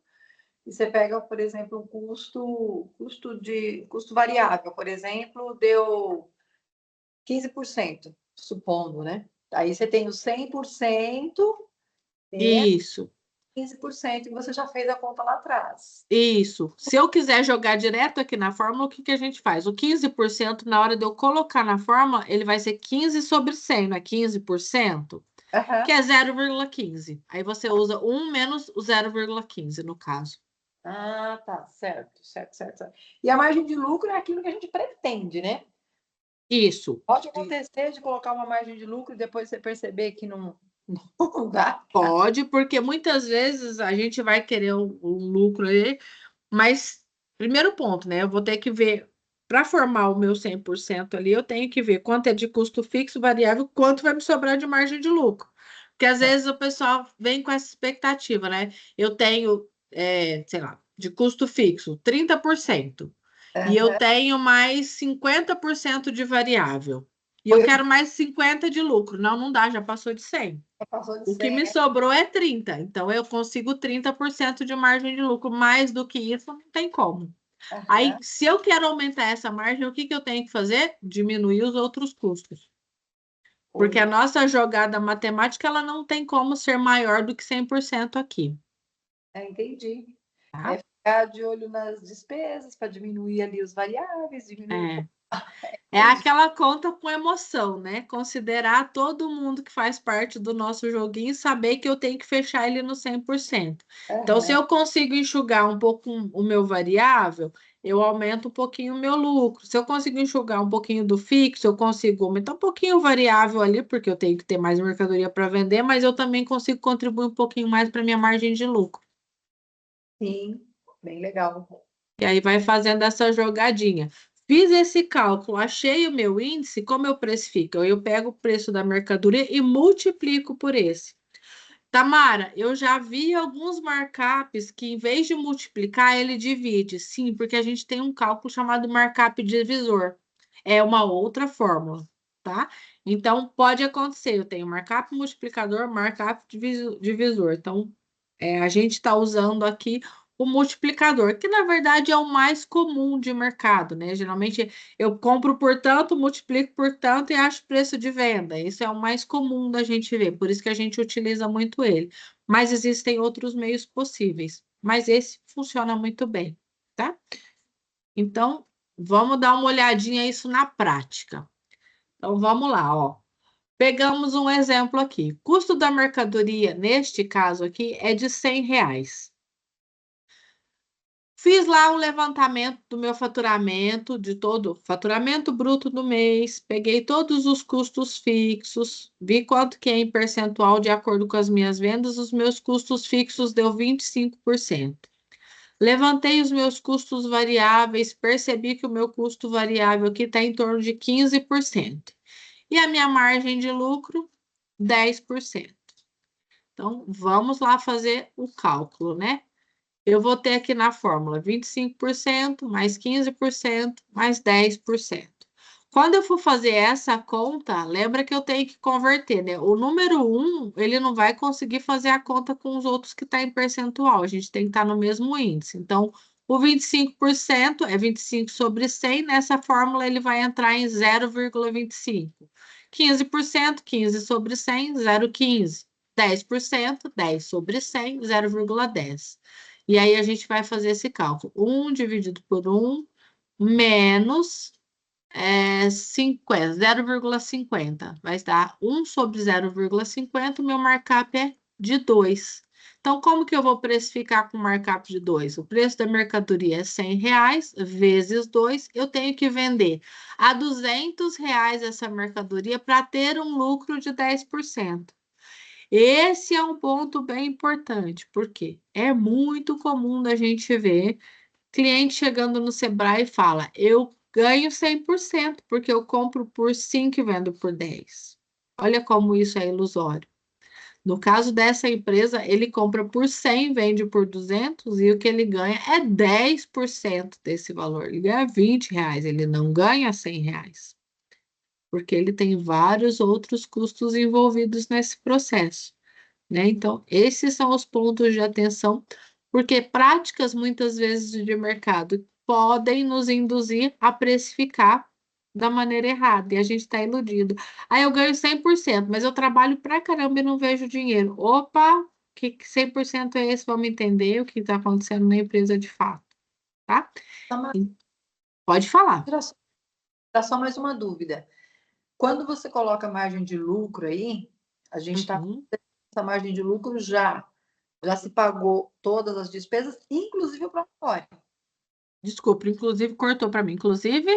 e você pega, por exemplo, um custo variável, por exemplo, deu 15%, supondo, né? Aí você tem o 100% e Isso. 15% e você já fez a conta lá atrás. Isso. Se eu quiser jogar direto aqui na fórmula, o que que a gente faz? O 15%, na hora de eu colocar na fórmula, ele vai ser 15 sobre 100, não é 15%? Que é 0,15. Aí você usa 1 menos o 0,15, no caso. Ah, tá, certo. E a margem de lucro é aquilo que a gente pretende, né? Isso. Pode acontecer de colocar uma margem de lucro e depois você perceber que não, não dá. Pode, porque muitas vezes a gente vai querer um lucro aí, mas, primeiro ponto, né? Eu vou ter que ver, para formar o meu 100% ali, eu tenho que ver quanto é de custo fixo, variável, quanto vai me sobrar de margem de lucro. Porque às vezes o pessoal vem com essa expectativa, né? Eu tenho, sei lá, de custo fixo, 30%. E eu tenho mais 50% de variável. E eu quero mais 50% de lucro. Não, não dá, já passou de 100. Passou de O que 100, me sobrou é 30. Então, eu consigo 30% de margem de lucro. Mais do que isso, não tem como. Aí, se eu quero aumentar essa margem, o que que eu tenho que fazer? Diminuir os outros custos. Porque a nossa jogada matemática, ela não tem como ser maior do que 100% aqui. Entendi. Tá? Ficar de olho nas despesas para diminuir ali os variáveis, diminuir. É aquela conta com emoção, né? Considerar todo mundo que faz parte do nosso joguinho e saber que eu tenho que fechar ele no 100%. Então, se eu consigo enxugar um pouco o meu variável, eu aumento um pouquinho o meu lucro. Se eu conseguir enxugar um pouquinho do fixo, eu consigo aumentar um pouquinho o variável ali, porque eu tenho que ter mais mercadoria para vender, mas eu também consigo contribuir um pouquinho mais para minha margem de lucro. Sim, bem legal. E aí vai fazendo essa jogadinha. Fiz esse cálculo, achei o meu índice, como eu precifico? Eu pego o preço da mercadoria e multiplico por esse. Tamara, eu já vi alguns markups que, em vez de multiplicar, ele divide. Sim, porque a gente tem um cálculo chamado markup divisor. É uma outra fórmula, tá? Então, pode acontecer. Eu tenho markup multiplicador, markup divisor. Então, a gente está usando aqui o multiplicador, que na verdade é o mais comum de mercado, né? Geralmente eu compro por tanto, multiplico por tanto e acho preço de venda. Isso é o mais comum da gente ver, por isso que a gente utiliza muito ele. Mas existem outros meios possíveis, mas esse funciona muito bem, tá? Então, vamos dar uma olhadinha isso na prática. Então, vamos lá, ó. Pegamos um exemplo aqui. Custo da mercadoria, neste caso aqui, é de R$ 100. Fiz lá um levantamento do meu faturamento, de todo o faturamento bruto do mês, peguei todos os custos fixos, vi quanto que é em percentual de acordo com as minhas vendas, os meus custos fixos deu 25%. Levantei os meus custos variáveis, percebi que o meu custo variável aqui está em torno de 15%. E a minha margem de lucro, 10%. Então, vamos lá fazer o cálculo, né? Eu vou ter aqui na fórmula 25% mais 15% mais 10%. Quando eu for fazer essa conta, lembra que eu tenho que converter, né? O número 1, ele não vai conseguir fazer a conta com os outros que está em percentual. A gente tem que estar no mesmo índice. Então, o 25% é 25 sobre 100. Nessa fórmula, ele vai entrar em 0,25. 15%, 15 sobre 100, 0,15. 10%, 10 sobre 100, 0,10. E aí a gente vai fazer esse cálculo. 1 dividido por 1 menos 50, 0,50. Vai dar 1 sobre 0,50, o meu markup é de 2. Então, como que eu vou precificar com markup de 2? O preço da mercadoria é R$ 100 vezes 2. Eu tenho que vender a R$ 200 essa mercadoria para ter um lucro de 10%. Esse é um ponto bem importante, porque é muito comum da gente ver cliente chegando no Sebrae e fala: eu ganho 100% porque eu compro por 5 e vendo por 10. Olha como isso é ilusório. No caso dessa empresa, ele compra por 100, vende por 200 e o que ele ganha é 10% desse valor. Ele ganha R$ 20, ele não ganha R$ 100, porque ele tem vários outros custos envolvidos nesse processo, né? Então, esses são os pontos de atenção, porque práticas muitas vezes de mercado podem nos induzir a precificar da maneira errada e a gente está iludido. Aí eu ganho 100%, mas eu trabalho pra caramba e não vejo dinheiro. Opa, que 100% é esse? Vamos entender o que está acontecendo na empresa de fato, tá? Só uma- Pode falar. Tá só mais uma dúvida. Quando você coloca margem de lucro aí, a gente está com Uhum. essa margem de lucro já se pagou todas as despesas, inclusive o prolabore. Desculpa, inclusive cortou para mim. Inclusive.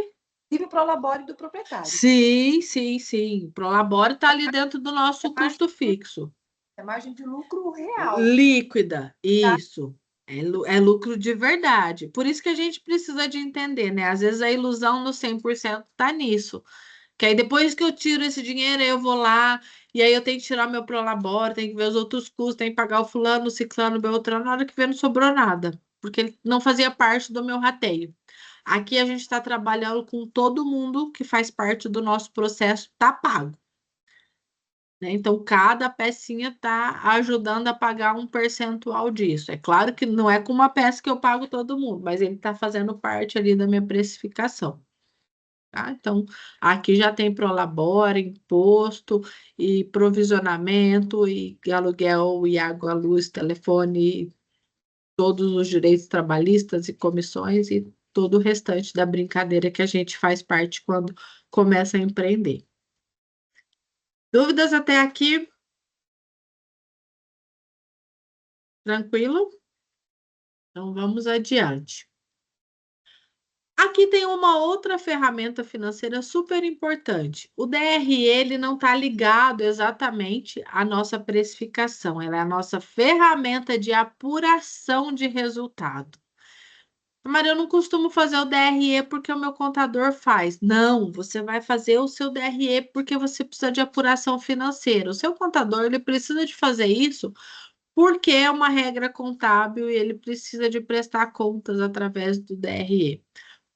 Inclusive o prolabore do proprietário. Sim, sim, sim. Prolabore está ali dentro do É nosso margem, custo fixo. é margem de lucro real. Líquida, Tá? isso. É lucro de verdade. Por isso que a gente precisa de entender, né? Às vezes a ilusão no 100% está nisso. Que aí depois que eu tiro esse dinheiro, aí eu vou lá, e aí eu tenho que tirar meu prolabore, tenho que ver os outros custos, tenho que pagar o fulano, o ciclano, o beltrano, na hora que vê não sobrou nada. Porque ele não fazia parte do meu rateio. Aqui a gente está trabalhando com todo mundo que faz parte do nosso processo, tá pago, né? Então, cada pecinha está ajudando a pagar um percentual disso. É claro que não é com uma peça que eu pago todo mundo, mas ele está fazendo parte ali da minha precificação. Tá? Então, aqui já tem prolabore, imposto e provisionamento e aluguel e água, luz, telefone, todos os direitos trabalhistas e comissões e todo o restante da brincadeira que a gente faz parte quando começa a empreender. Dúvidas até aqui? Tranquilo? Então vamos adiante. Aqui tem uma outra ferramenta financeira super importante. O DRE, ele não está ligado exatamente à nossa precificação, ela é a nossa ferramenta de apuração de resultado. Mas eu não costumo fazer o DRE porque o meu contador faz. Não, você vai fazer o seu DRE porque você precisa de apuração financeira. O seu contador, ele precisa de fazer isso porque é uma regra contábil e ele precisa de prestar contas através do DRE.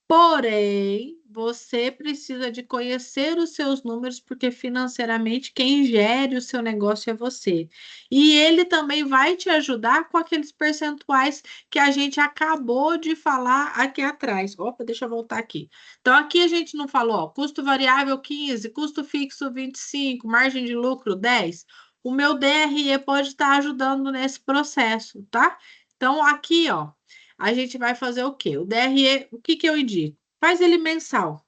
Porém, você precisa de conhecer os seus números, porque financeiramente quem gere o seu negócio é você. E ele também vai te ajudar com aqueles percentuais que a gente acabou de falar aqui atrás. Opa, deixa eu voltar aqui. Então, aqui a gente não falou, ó, custo variável 15, custo fixo 25, margem de lucro 10. O meu DRE pode estar ajudando nesse processo, tá? Então, aqui, ó. A gente vai fazer o quê? O DRE, o que que eu indico? Faz ele mensal.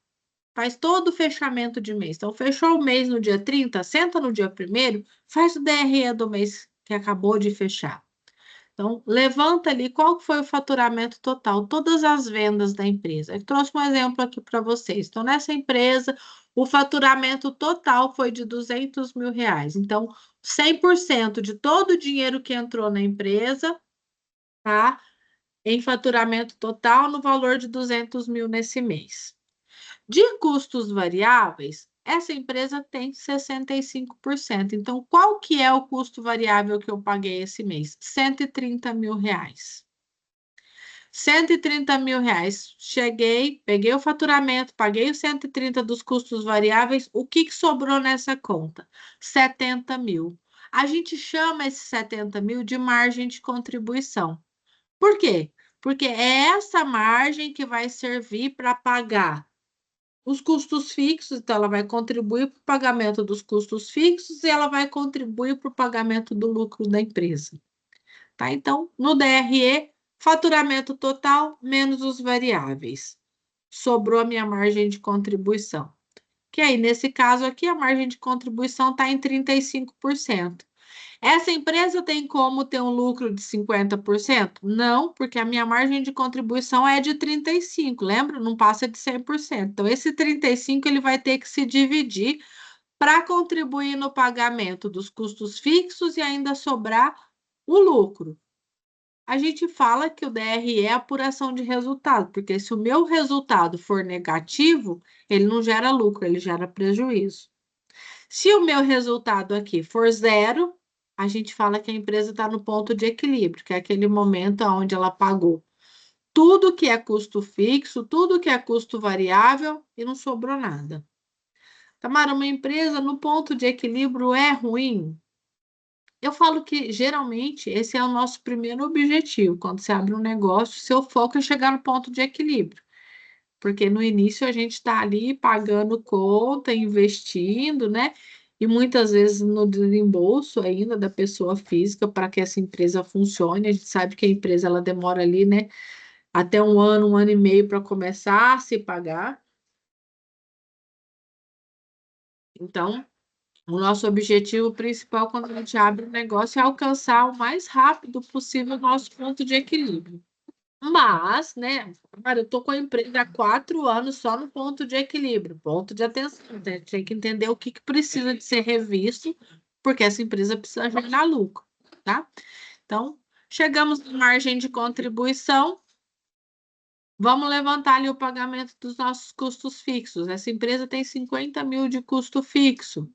Faz todo o fechamento de mês. Então, fechou o mês no dia 30, senta no dia 1º, faz o DRE do mês que acabou de fechar. Então, levanta ali qual foi o faturamento total, todas as vendas da empresa. Eu trouxe um exemplo aqui para vocês. Então, nessa empresa, o faturamento total foi de R$200 mil. Então, 100% de todo o dinheiro que entrou na empresa, tá? Em faturamento total no valor de 200 mil nesse mês. De custos variáveis, essa empresa tem 65%. Então, qual que é o custo variável que eu paguei esse mês? R$130 mil. R$130 mil. Cheguei, peguei o faturamento, paguei os 130 dos custos variáveis. O que sobrou nessa conta? 70 mil. A gente chama esse 70 mil de margem de contribuição. Por quê? Porque é essa margem que vai servir para pagar os custos fixos, então ela vai contribuir para o pagamento dos custos fixos e ela vai contribuir para o pagamento do lucro da empresa. Tá? Então, no DRE, faturamento total menos os variáveis. Sobrou a minha margem de contribuição. Que aí, nesse caso aqui, a margem de contribuição está em 35%. Essa empresa tem como ter um lucro de 50%? Não, porque a minha margem de contribuição é de 35%, lembra? Não passa de 100%. Então, esse 35% ele vai ter que se dividir para contribuir no pagamento dos custos fixos e ainda sobrar o lucro. A gente fala que o DRE é apuração de resultado, porque se o meu resultado for negativo, ele não gera lucro, ele gera prejuízo. Se o meu resultado aqui for zero, a gente fala que a empresa está no ponto de equilíbrio, que é aquele momento onde ela pagou tudo que é custo fixo, tudo que é custo variável e não sobrou nada. Tamara, uma empresa no ponto de equilíbrio é ruim? Eu falo que geralmente esse é o nosso primeiro objetivo. Quando você abre um negócio, seu foco é chegar no ponto de equilíbrio. Porque no início a gente está ali pagando conta, investindo, né? E muitas vezes no desembolso ainda da pessoa física para que essa empresa funcione. A gente sabe que a empresa ela demora ali, né? Até um ano e meio para começar a se pagar. Então, o nosso objetivo principal quando a gente abre um negócio é alcançar o mais rápido possível o nosso ponto de equilíbrio. Mas, né, cara, eu tô com a empresa há 4 anos só no ponto de equilíbrio, ponto de atenção. Né? Tem que entender o que precisa de ser revisto, porque essa empresa precisa gerar lucro, tá? Então, chegamos na margem de contribuição, vamos levantar ali o pagamento dos nossos custos fixos. Essa empresa tem 50 mil de custo fixo.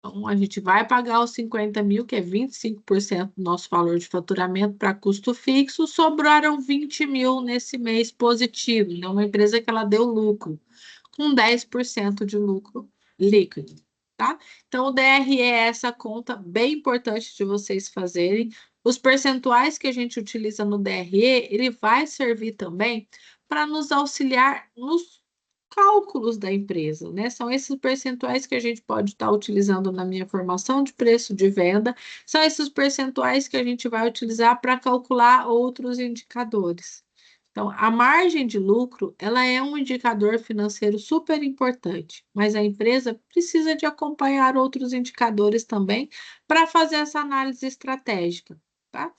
Então, a gente vai pagar os 50 mil, que é 25% do nosso valor de faturamento para custo fixo, sobraram 20 mil nesse mês positivo. Então, uma empresa que ela deu lucro, com 10% de lucro líquido, tá? Então, o DRE é essa conta bem importante de vocês fazerem. Os percentuais que a gente utiliza no DRE, ele vai servir também para nos auxiliar nos cálculos da empresa, né? São esses percentuais que a gente pode estar utilizando na minha formação de preço de venda, são esses percentuais que a gente vai utilizar para calcular outros indicadores. Então, a margem de lucro, ela é um indicador financeiro super importante, mas a empresa precisa de acompanhar outros indicadores também para fazer essa análise estratégica, tá?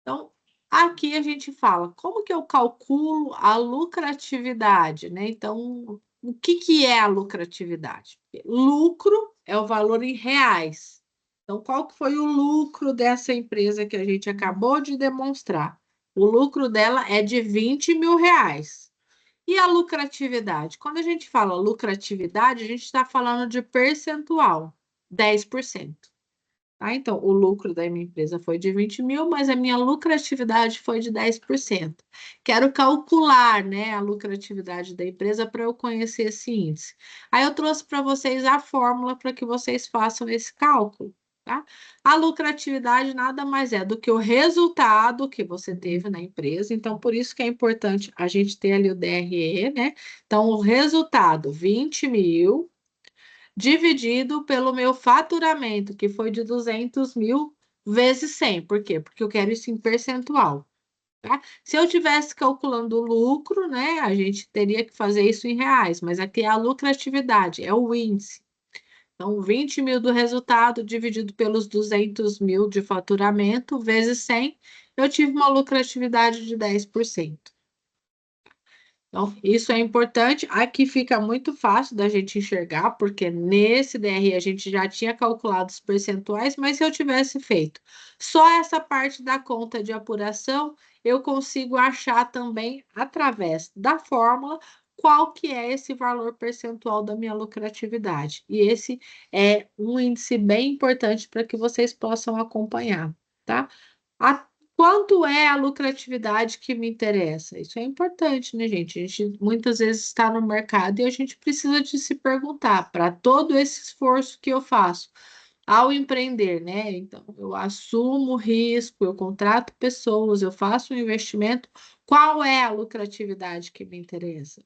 Então, Aqui a gente fala, como que eu calculo a lucratividade, né? Então, o que que é a lucratividade? Lucro é o valor em reais. Então, qual que foi o lucro dessa empresa que a gente acabou de demonstrar? O lucro dela é de 20 mil reais. E a lucratividade? Quando a gente fala lucratividade, a gente está falando de percentual, 10%. Tá? Então, o lucro da minha empresa foi de 20 mil, mas a minha lucratividade foi de 10%. Quero calcular, né, a lucratividade da empresa para eu conhecer esse índice. Aí eu trouxe para vocês a fórmula para que vocês façam esse cálculo. Tá? A lucratividade nada mais é do que o resultado que você teve na empresa. Então, por isso que é importante a gente ter ali o DRE, né? Então, o resultado, 20 mil dividido pelo meu faturamento, que foi de 200 mil vezes 100. Por quê? Porque eu quero isso em percentual. Tá? Se eu tivesse calculando o lucro, né, a gente teria que fazer isso em reais, mas aqui é a lucratividade, é o índice. Então, 20 mil do resultado dividido pelos 200 mil de faturamento vezes 100, eu tive uma lucratividade de 10%. Então, isso é importante. Aqui fica muito fácil da gente enxergar, porque nesse DRE a gente já tinha calculado os percentuais, mas se eu tivesse feito só essa parte da conta de apuração, eu consigo achar também, através da fórmula, qual que é esse valor percentual da minha lucratividade. E esse é um índice bem importante para que vocês possam acompanhar, tá? A Quanto é a lucratividade que me interessa? Isso é importante, né, gente? A gente muitas vezes está no mercado e a gente precisa de se perguntar, para todo esse esforço que eu faço ao empreender, né? Então, eu assumo risco, eu contrato pessoas, eu faço um investimento, qual é a lucratividade que me interessa?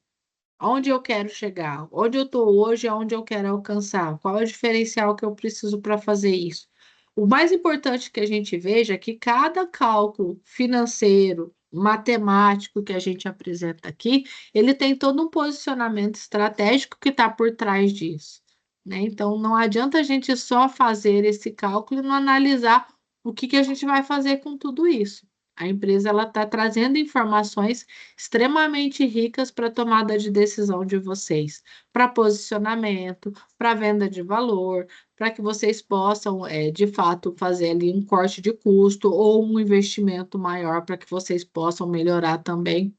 Onde eu quero chegar? Onde eu estou hoje, aonde eu quero alcançar? Qual é o diferencial que eu preciso para fazer isso? O mais importante que a gente veja é que cada cálculo financeiro, matemático que a gente apresenta aqui, ele tem todo um posicionamento estratégico que está por trás disso, né? Então, não adianta a gente só fazer esse cálculo e não analisar o que que a gente vai fazer com tudo isso. A empresa ela está trazendo informações extremamente ricas para tomada de decisão de vocês, para posicionamento, para venda de valor, para que vocês possam, de fato, fazer ali um corte de custo ou um investimento maior para que vocês possam melhorar também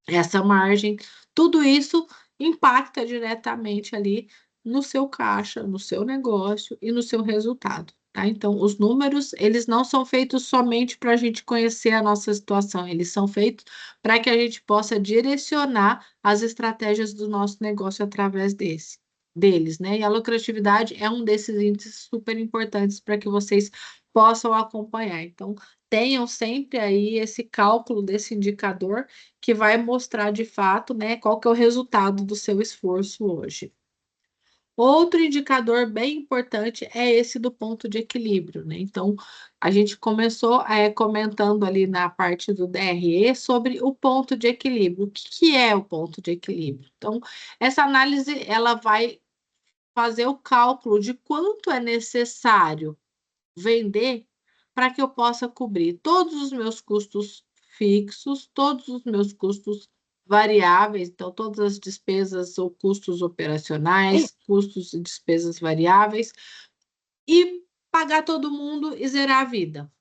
essa margem. Tudo isso impacta diretamente ali no seu caixa, no seu negócio e no seu resultado. Tá? Então, os números, eles não são feitos somente para a gente conhecer a nossa situação, eles são feitos para que a gente possa direcionar as estratégias do nosso negócio através deles, né? E a lucratividade é um desses índices super importantes para que vocês possam acompanhar. Então, tenham sempre aí esse cálculo desse indicador que vai mostrar de fato, né, qual que é o resultado do seu esforço hoje. Outro indicador bem importante é esse do ponto de equilíbrio, né? Então, a gente começou comentando ali na parte do DRE sobre o ponto de equilíbrio. O que que é o ponto de equilíbrio? Então, essa análise ela vai fazer o cálculo de quanto é necessário vender para que eu possa cobrir todos os meus custos fixos, todos os meus custos variáveis, então todas as despesas ou custos operacionais, custos e despesas variáveis, e pagar todo mundo e zerar a vida.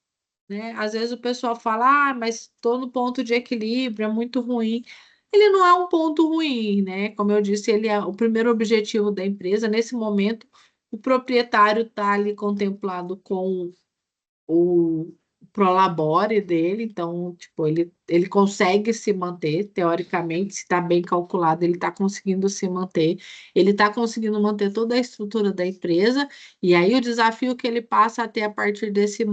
Né? Às vezes o pessoal fala, mas estou no ponto de equilíbrio, é muito ruim. Ele não é um ponto ruim, né? Como eu disse, ele é o primeiro objetivo da empresa. Nesse momento, o proprietário está ali contemplado com o prolabore dele, então, tipo, ele consegue se manter, teoricamente, se está bem calculado, ele está conseguindo se manter, ele está conseguindo manter toda a estrutura da empresa, e aí o desafio que ele passa a ter a partir desse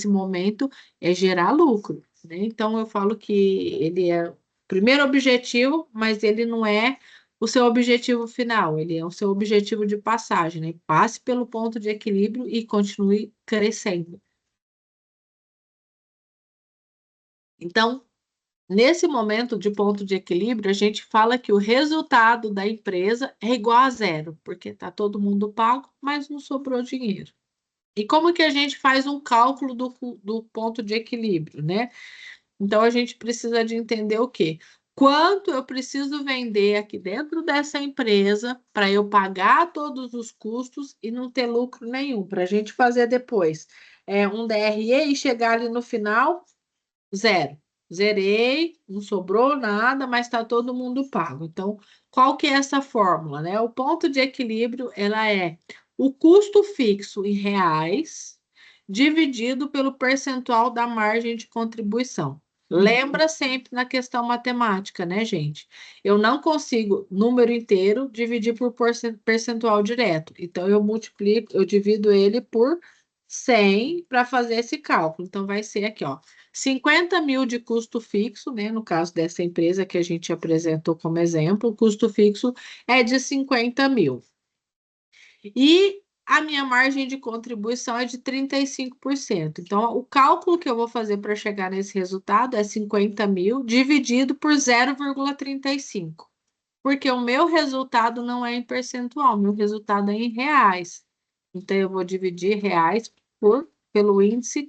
momento é gerar lucro, né? Então, eu falo que ele é o primeiro objetivo, mas ele não é o seu objetivo final, ele é o seu objetivo de passagem, né? Passe pelo ponto de equilíbrio e continue crescendo. Então, nesse momento de ponto de equilíbrio, a gente fala que o resultado da empresa é igual a zero, porque está todo mundo pago, mas não sobrou dinheiro. E como que a gente faz um cálculo do ponto de equilíbrio, né? Então, a gente precisa de entender o quê? Quanto eu preciso vender aqui dentro dessa empresa para eu pagar todos os custos e não ter lucro nenhum, para a gente fazer depois um DRE e chegar ali no final, zero. Zerei, não sobrou nada, mas está todo mundo pago. Então, qual que é essa fórmula, né? O ponto de equilíbrio, ela é o custo fixo em reais dividido pelo percentual da margem de contribuição. Lembra sempre na questão matemática, né, gente? Eu não consigo número inteiro dividir por percentual direto. Então, eu multiplico, eu divido ele por 100 para fazer esse cálculo. Então, vai ser aqui, ó, 50 mil de custo fixo, né? No caso dessa empresa que a gente apresentou como exemplo, o custo fixo é de 50 mil. E a minha margem de contribuição é de 35%. Então, o cálculo que eu vou fazer para chegar nesse resultado é 50 mil dividido por 0,35. Porque o meu resultado não é em percentual, meu resultado é em reais. Então, eu vou dividir reais pelo índice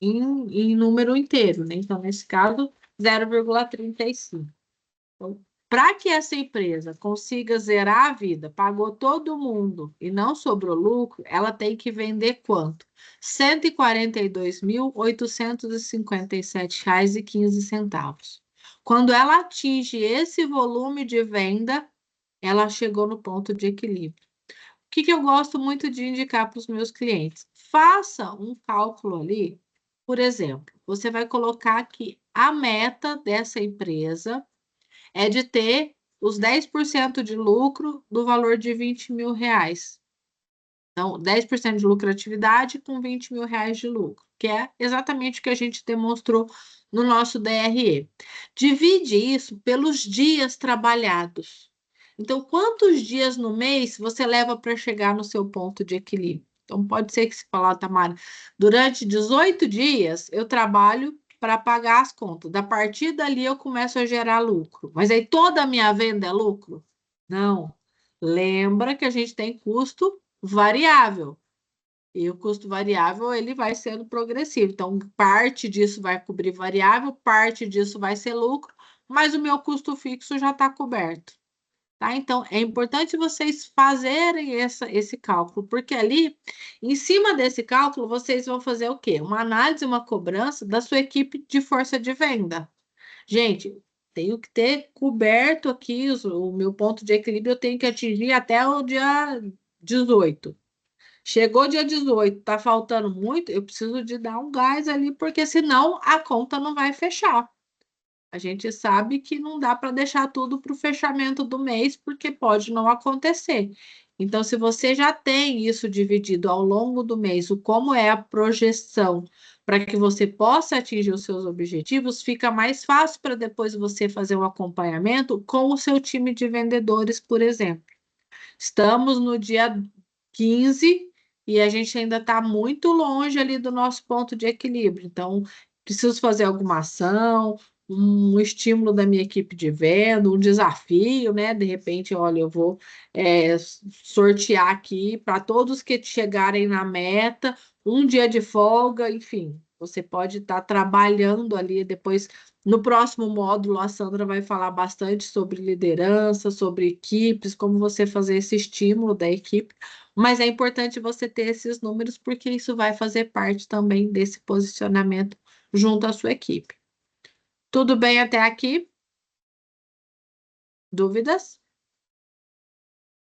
em número inteiro, né? Então, nesse caso, 0,35. Então, para que essa empresa consiga zerar a vida, pagou todo mundo e não sobrou lucro, ela tem que vender quanto? R$ 142.857,15. Quando ela atinge esse volume de venda, ela chegou no ponto de equilíbrio. O que eu gosto muito de indicar para os meus clientes? Faça um cálculo ali, por exemplo, você vai colocar que a meta dessa empresa é de ter os 10% de lucro do valor de R$ 20.000. Então, 10% de lucratividade com R$ 20.000 de lucro, que é exatamente o que a gente demonstrou no nosso DRE. Divide isso pelos dias trabalhados. Então, quantos dias no mês você leva para chegar no seu ponto de equilíbrio? Então, pode ser que se falar, Tamara, durante 18 dias eu trabalho para pagar as contas. Da partir dali eu começo a gerar lucro. Mas aí toda a minha venda é lucro? Não. Lembra que a gente tem custo variável. E o custo variável ele vai sendo progressivo. Então, parte disso vai cobrir variável, parte disso vai ser lucro, mas o meu custo fixo já está coberto. Tá? Então, é importante vocês fazerem esse cálculo, porque ali, em cima desse cálculo, vocês vão fazer o quê? Uma análise, uma cobrança da sua equipe de força de venda. Gente, tenho que ter coberto aqui o meu ponto de equilíbrio, eu tenho que atingir até o dia 18. Chegou dia 18, tá faltando muito, eu preciso de dar um gás ali, porque senão a conta não vai fechar. A gente sabe que não dá para deixar tudo para o fechamento do mês, porque pode não acontecer. Então, se você já tem isso dividido ao longo do mês, o como é a projeção para que você possa atingir os seus objetivos, fica mais fácil para depois você fazer o acompanhamento com o seu time de vendedores, por exemplo. Estamos no dia 15 e a gente ainda está muito longe ali do nosso ponto de equilíbrio. Então, preciso fazer alguma ação, um estímulo da minha equipe de venda, um desafio, né? De repente, olha, eu vou sortear aqui para todos que chegarem na meta, um dia de folga, enfim. Você pode estar trabalhando ali depois. No próximo módulo, a Sandra vai falar bastante sobre liderança, sobre equipes, como você fazer esse estímulo da equipe, mas é importante você ter esses números, porque isso vai fazer parte também desse posicionamento junto à sua equipe. Tudo bem até aqui? Dúvidas?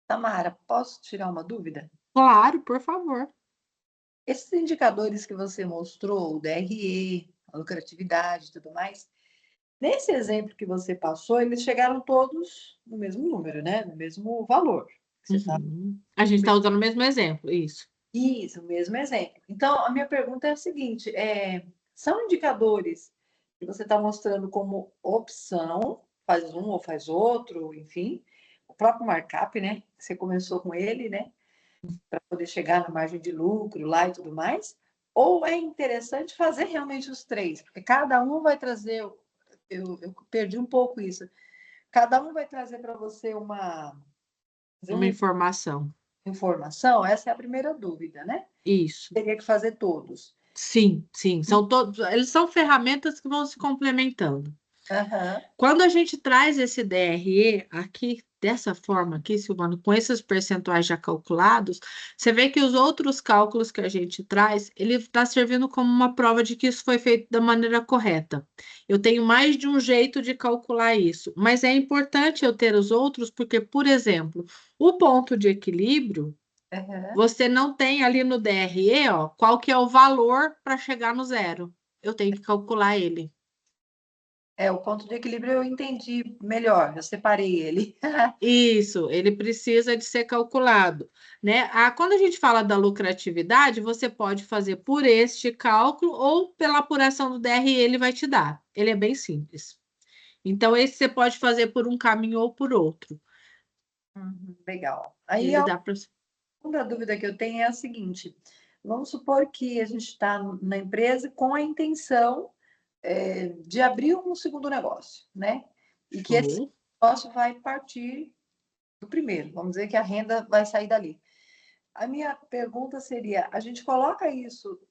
Tamara, posso tirar uma dúvida? Claro, por favor. Esses indicadores que você mostrou, o DRE, a lucratividade e tudo mais, nesse exemplo que você passou, eles chegaram todos no mesmo número, né? No mesmo valor. Você tá... A gente está usando o mesmo exemplo, isso. Isso, o mesmo exemplo. Então, a minha pergunta é a seguinte: são indicadores que você está mostrando como opção, faz um ou faz outro, enfim, o próprio markup, né? Você começou com ele, né? Para poder chegar na margem de lucro lá e tudo mais. Ou é interessante fazer realmente os três, porque cada um vai trazer. Eu perdi um pouco isso. Cada um vai trazer para você uma Uma informação. informação. Essa é a primeira dúvida, né? Isso. Teria que fazer todos. Sim, sim, são todos, eles são ferramentas que vão se complementando. Aham. Quando a gente traz esse DRE aqui, dessa forma aqui, Silvano, com esses percentuais já calculados, você vê que os outros cálculos que a gente traz, ele está servindo como uma prova de que isso foi feito da maneira correta. Eu tenho mais de um jeito de calcular isso, mas é importante eu ter os outros, porque, por exemplo, o ponto de equilíbrio, Aham. você não tem ali no DRE, ó, qual que é o valor para chegar no zero. Eu tenho que calcular ele. O ponto de equilíbrio eu entendi melhor, eu separei ele. Isso, ele precisa de ser calculado, né? Quando a gente fala da lucratividade, você pode fazer por este cálculo ou pela apuração do DRE, ele vai te dar. Ele é bem simples. Então, esse você pode fazer por um caminho ou por outro. Legal. Aí Ele dá para. segunda dúvida que eu tenho é a seguinte: vamos supor que a gente está na empresa com a intenção de abrir um segundo negócio, né? E que esse Show. negócio vai partir do primeiro, vamos dizer que a renda vai sair dali. A minha pergunta seria: a gente coloca isso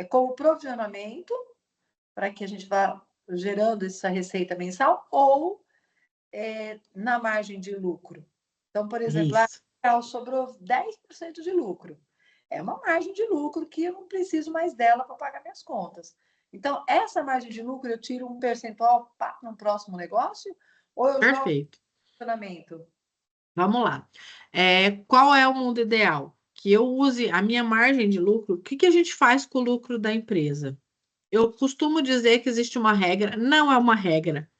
como provisionamento para que a gente vá gerando essa receita mensal ou na margem de lucro? Então, por exemplo, Isso. sobrou 10% de lucro. É uma margem de lucro que eu não preciso mais dela para pagar minhas contas. Então, essa margem de lucro eu tiro um percentual no próximo negócio ou eu jogo no Perfeito. funcionamento? Vamos lá. Qual é o mundo ideal? Que eu use a minha margem de lucro. O que que a gente faz com o lucro da empresa? Eu costumo dizer que existe uma regra, não é uma regra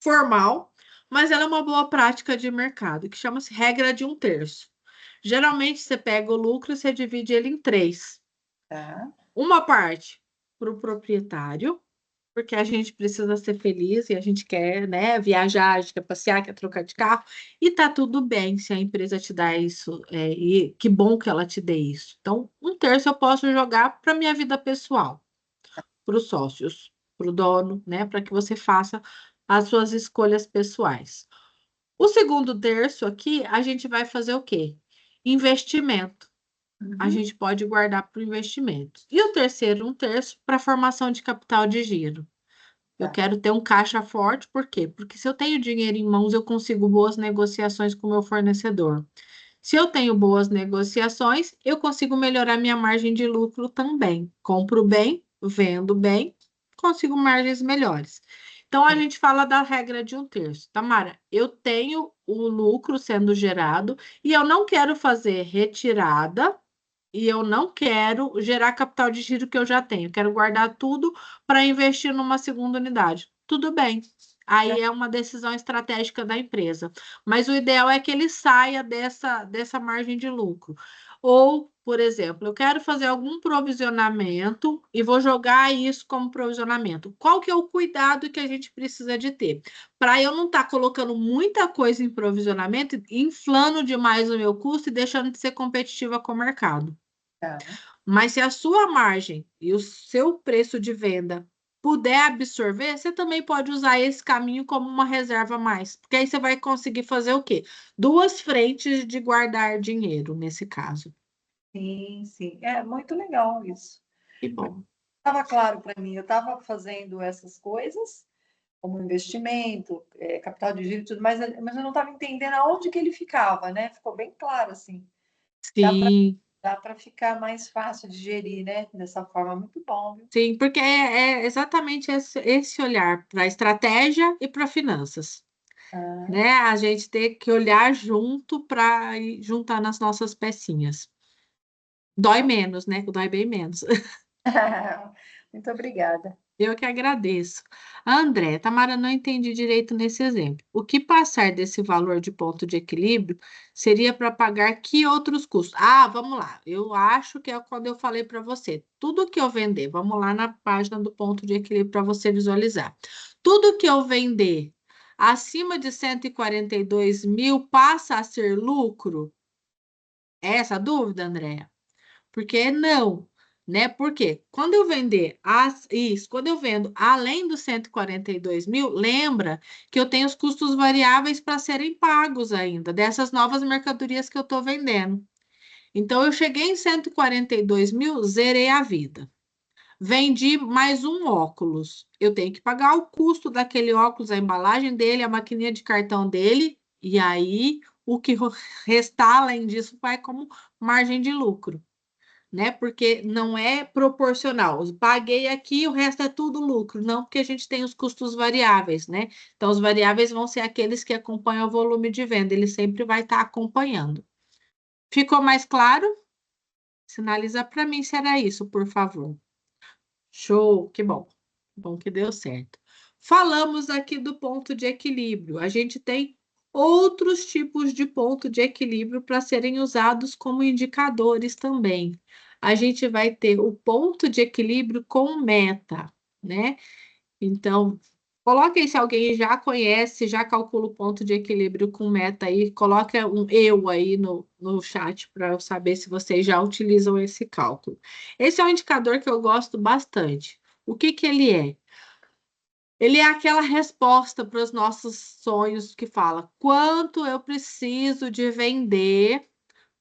formal, mas ela é uma boa prática de mercado, que chama-se regra de um terço. Geralmente, você pega o lucro e você divide ele em três. Tá? Uma parte para o proprietário, porque a gente precisa ser feliz e a gente quer, né, viajar, a gente quer passear, quer trocar de carro, e tá tudo bem se a empresa te dá isso, e que bom que ela te dê isso. Então, um terço eu posso jogar para minha vida pessoal, para os sócios, para o dono, né, para que você faça as suas escolhas pessoais. O segundo terço aqui, a gente vai fazer o quê? Investimento. A Uhum. gente pode guardar para o investimento. E o terceiro, um terço, para formação de capital de giro. Eu Tá. quero ter um caixa forte, por quê? Porque se eu tenho dinheiro em mãos, eu consigo boas negociações com o meu fornecedor. Se eu tenho boas negociações, eu consigo melhorar minha margem de lucro também. Compro bem, vendo bem, consigo margens melhores. Então, a Sim. gente fala da regra de um terço. Tamara, eu tenho o lucro sendo gerado e eu não quero fazer retirada e eu não quero gerar capital de giro que eu já tenho. Quero guardar tudo para investir numa segunda unidade. Tudo bem. Aí é uma decisão estratégica da empresa. Mas o ideal é que ele saia dessa margem de lucro. Ou, por exemplo, eu quero fazer algum provisionamento e vou jogar isso como provisionamento. Qual que é o cuidado que a gente precisa de ter? Para eu não estar colocando muita coisa em provisionamento, inflando demais o meu custo e deixando de ser competitiva com o mercado. Tá. Mas se a sua margem e o seu preço de venda puder absorver, você também pode usar esse caminho como uma reserva a mais. Porque aí você vai conseguir fazer o quê? Duas frentes de guardar dinheiro, nesse caso. Sim, sim. É muito legal isso. Que bom. Estava claro para mim, eu estava fazendo essas coisas como investimento, capital de giro e tudo mais, mas eu não estava entendendo aonde que ele ficava, né? Ficou bem claro, assim. Dá para Sim, dá para ficar mais fácil de gerir, né? Dessa forma, muito bom, viu? sim, porque é exatamente esse olhar para estratégia e para finanças, Ah. né? A gente tem que olhar junto para juntar nas nossas pecinhas. Dói Então, menos, né? Dói bem menos. muito obrigada. Eu que agradeço. André, Tamara, não entendi direito nesse exemplo. O que passar desse valor de ponto de equilíbrio seria para pagar que outros custos? Vamos lá. Eu acho que é quando eu falei para você. Tudo que eu vender, vamos lá na página do ponto de equilíbrio para você visualizar. Tudo que eu vender acima de 142 mil passa a ser lucro? É essa a dúvida, André? Porque não, né? Porque quando eu vender quando eu vendo além dos 142 mil, lembra que eu tenho os custos variáveis para serem pagos ainda, dessas novas mercadorias que eu estou vendendo. Então, eu cheguei em 142 mil, zerei a vida. Vendi mais um óculos. Eu tenho que pagar o custo daquele óculos, a embalagem dele, a maquininha de cartão dele, e aí o que restar além disso vai como margem de lucro, né? Porque não é proporcional. Eu paguei aqui, o resto é tudo lucro. Não, porque a gente tem os custos variáveis, né? Então, os variáveis vão ser aqueles que acompanham o volume de venda. Ele sempre vai estar acompanhando. Ficou mais claro? Sinaliza para mim se era isso, por favor. Show, que bom. Bom que deu certo. Falamos aqui do ponto de equilíbrio. A gente tem outros tipos de ponto de equilíbrio para serem usados como indicadores também. A gente vai ter o ponto de equilíbrio com meta, né? Então, coloque aí se alguém já conhece, já calcula o ponto de equilíbrio com meta aí, coloca um eu aí no chat para eu saber se vocês já utilizam esse cálculo. Esse é um indicador que eu gosto bastante. O que que ele é? Ele é aquela resposta para os nossos sonhos que fala quanto eu preciso de vender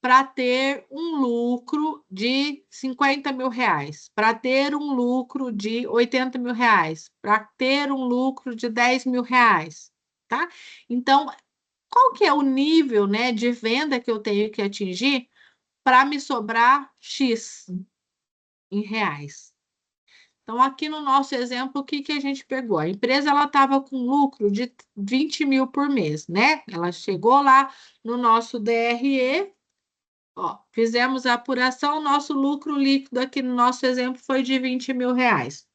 para ter um lucro de 50 mil reais, para ter um lucro de 80 mil reais, para ter um lucro de 10 mil reais, tá? Então, qual que é o nível, né, de venda que eu tenho que atingir para me sobrar X em reais? Então, aqui no nosso exemplo, o que que a gente pegou? A empresa ela estava com lucro de 20 mil por mês, né? Ela chegou lá no nosso DRE. Ó, fizemos a apuração, nosso lucro líquido aqui no nosso exemplo foi de 20 mil reais.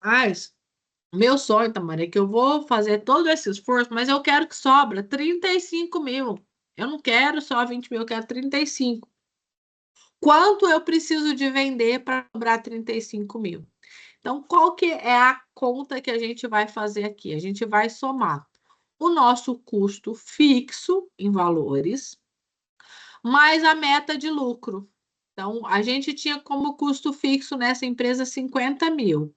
Mas, meu sonho, Tamara, é que eu vou fazer todo esse esforço, mas eu quero que sobra 35 mil. Eu não quero só 20 mil, eu quero 35. Quanto eu preciso de vender para sobrar 35 mil? Então, qual que é a conta que a gente vai fazer aqui? A gente vai somar o nosso custo fixo em valores, mais a meta de lucro. Então, a gente tinha como custo fixo nessa empresa 50 mil.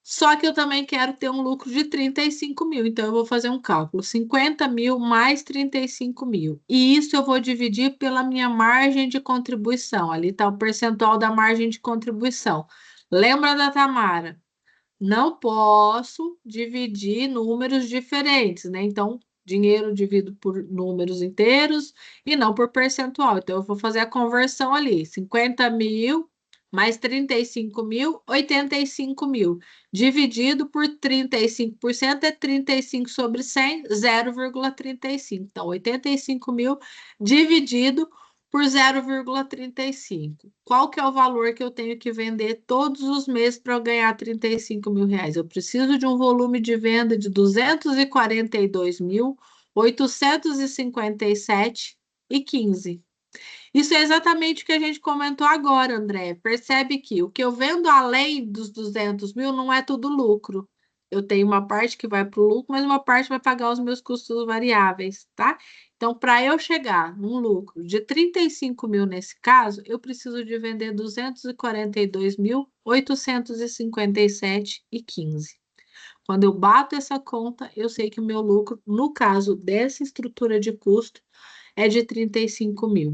Só que eu também quero ter um lucro de 35 mil. Então, eu vou fazer um cálculo: 50 mil mais 35 mil. E isso eu vou dividir pela minha margem de contribuição. Ali está o percentual da margem de contribuição. Lembra da Tamara? Não posso dividir números diferentes, né? Então, dinheiro divido por números inteiros e não por percentual. Então, eu vou fazer a conversão ali: 50 mil mais 35 mil, 85 mil. Dividido por 35% é 35 sobre 100, 0,35. Então, 85 mil dividido por 0,35. Qual que é o valor que eu tenho que vender todos os meses para eu ganhar 35 mil reais? Eu preciso de um volume de venda de 242.857,15. Isso é exatamente o que a gente comentou agora, André. Percebe que o que eu vendo além dos 200 mil não é tudo lucro. Eu tenho uma parte que vai para o lucro, mas uma parte vai pagar os meus custos variáveis, tá? Então, para eu chegar num lucro de 35 mil nesse caso, eu preciso de vender 242.857,15. Quando eu bato essa conta, eu sei que o meu lucro, no caso dessa estrutura de custo, é de 35 mil.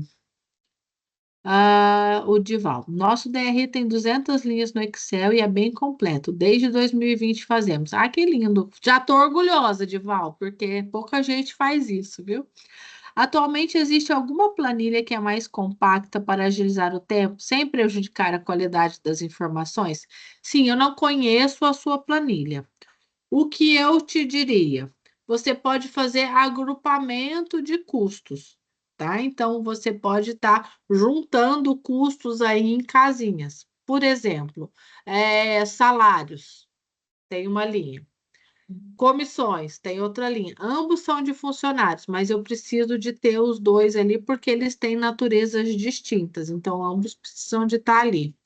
O Dival. Nosso DRE tem 200 linhas no Excel e é bem completo. Desde 2020 fazemos. Ah, que lindo. Já estou orgulhosa, Dival, porque pouca gente faz isso, viu? Atualmente existe alguma planilha que é mais compacta para agilizar o tempo, sem prejudicar a qualidade das informações? Sim, eu não conheço a sua planilha. O que eu te diria? Você pode fazer agrupamento de custos, tá? Então, você pode estar juntando custos aí em casinhas. Por exemplo, salários, tem uma linha. Comissões, tem outra linha. Ambos são de funcionários, mas eu preciso de ter os dois ali porque eles têm naturezas distintas. Então, ambos precisam de estar ali.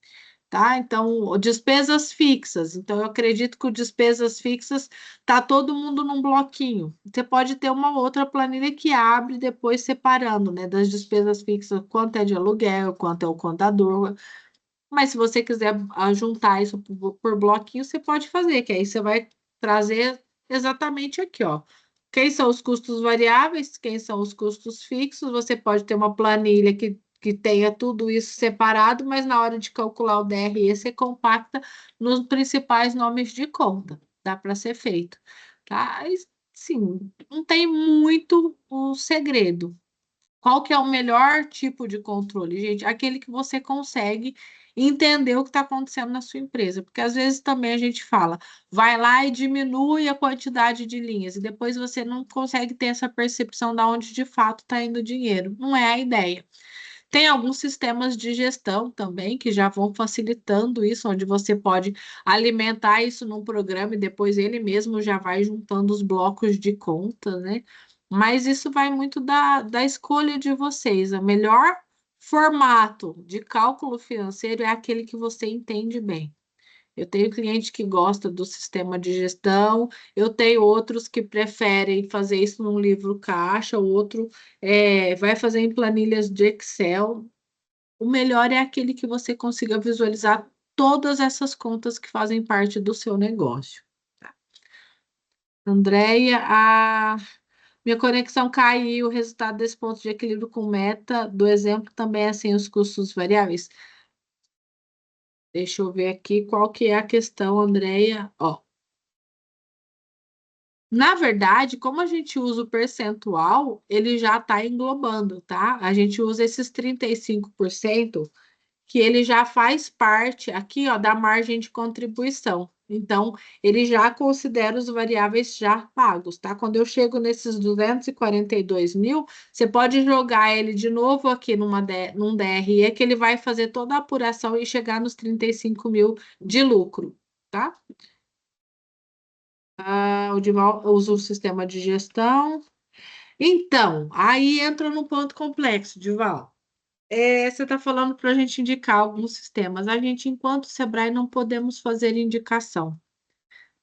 Tá? Então, despesas fixas. Então, eu acredito que o despesas fixas tá todo mundo num bloquinho. Você pode ter uma outra planilha que abre depois separando, né, das despesas fixas, quanto é de aluguel, quanto é o contador. Mas se você quiser juntar isso por bloquinho, você pode fazer, que aí você vai trazer exatamente aqui, ó. quem são os custos variáveis, quem são os custos fixos. Você pode ter uma planilha que tenha tudo isso separado, mas na hora de calcular o DRE, você compacta nos principais nomes de conta. Dá para ser feito, tá? Sim, não tem muito o segredo. Qual que é o melhor tipo de controle, gente? Aquele que você consegue entender o que está acontecendo na sua empresa. Porque às vezes também a gente fala, vai lá e diminui a quantidade de linhas, e depois você não consegue ter essa percepção de onde de fato está indo o dinheiro. Não é a ideia. Tem alguns sistemas de gestão também que já vão facilitando isso, onde você pode alimentar isso num programa e depois ele mesmo já vai juntando os blocos de conta, né? Mas isso vai muito da escolha de vocês. O melhor formato de cálculo financeiro é aquele que você entende bem. Eu tenho cliente que gosta do sistema de gestão, eu tenho outros que preferem fazer isso num livro caixa, o outro vai fazer em planilhas de Excel. O melhor é aquele que você consiga visualizar todas essas contas que fazem parte do seu negócio. Andréia, a minha conexão caiu, o resultado desse ponto de equilíbrio com meta do exemplo também é sem os custos variáveis. Deixa eu ver aqui qual que é a questão, Andréia. Ó, na verdade, como a gente usa o percentual, ele já está englobando, tá? A gente usa esses 35%, que ele já faz parte aqui, ó, da margem de contribuição. Então, ele já considera os variáveis já pagos, tá? Quando eu chego nesses 242 mil, você pode jogar ele de novo aqui num DRE, que ele vai fazer toda a apuração e chegar nos 35 mil de lucro, tá? O Dival usa o sistema de gestão. Então, aí entra no ponto complexo, Dival. Você está falando para a gente indicar alguns sistemas. A gente, enquanto Sebrae, não podemos fazer indicação.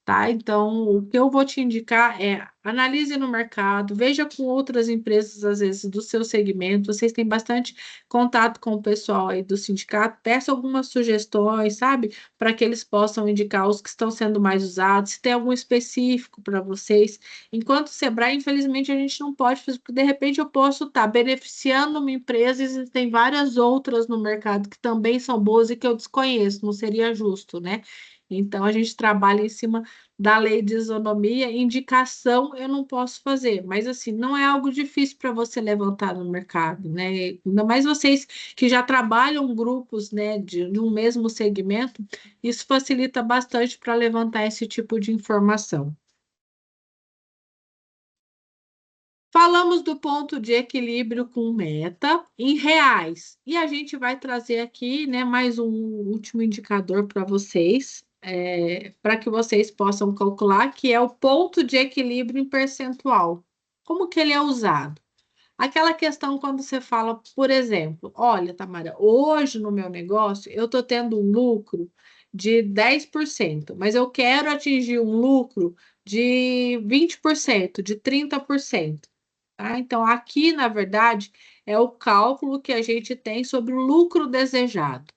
Tá? Então, o que eu vou te indicar é analise no mercado, veja com outras empresas, às vezes, do seu segmento. Vocês têm bastante contato com o pessoal aí do sindicato, peça algumas sugestões, sabe? Para que eles possam indicar os que estão sendo mais usados, se tem algum específico para vocês. Enquanto Sebrae, infelizmente, a gente não pode fazer, porque de repente eu posso estar beneficiando uma empresa e existem várias outras no mercado que também são boas e que eu desconheço, não seria justo, né? Então, a gente trabalha em cima da lei de isonomia, indicação eu não posso fazer, mas assim, não é algo difícil para você levantar no mercado, né? Ainda mais vocês que já trabalham grupos, né, de um mesmo segmento, isso facilita bastante para levantar esse tipo de informação. Falamos do ponto de equilíbrio com meta em reais. E a gente vai trazer aqui, né, mais um último indicador para vocês, para que vocês possam calcular, que é o ponto de equilíbrio em percentual. Como que ele é usado? Aquela questão quando você fala, por exemplo, olha, Tamara, hoje no meu negócio eu estou tendo um lucro de 10%, mas eu quero atingir um lucro de 20%, de 30%. Tá? Então, aqui, na verdade, é o cálculo que a gente tem sobre o lucro desejado.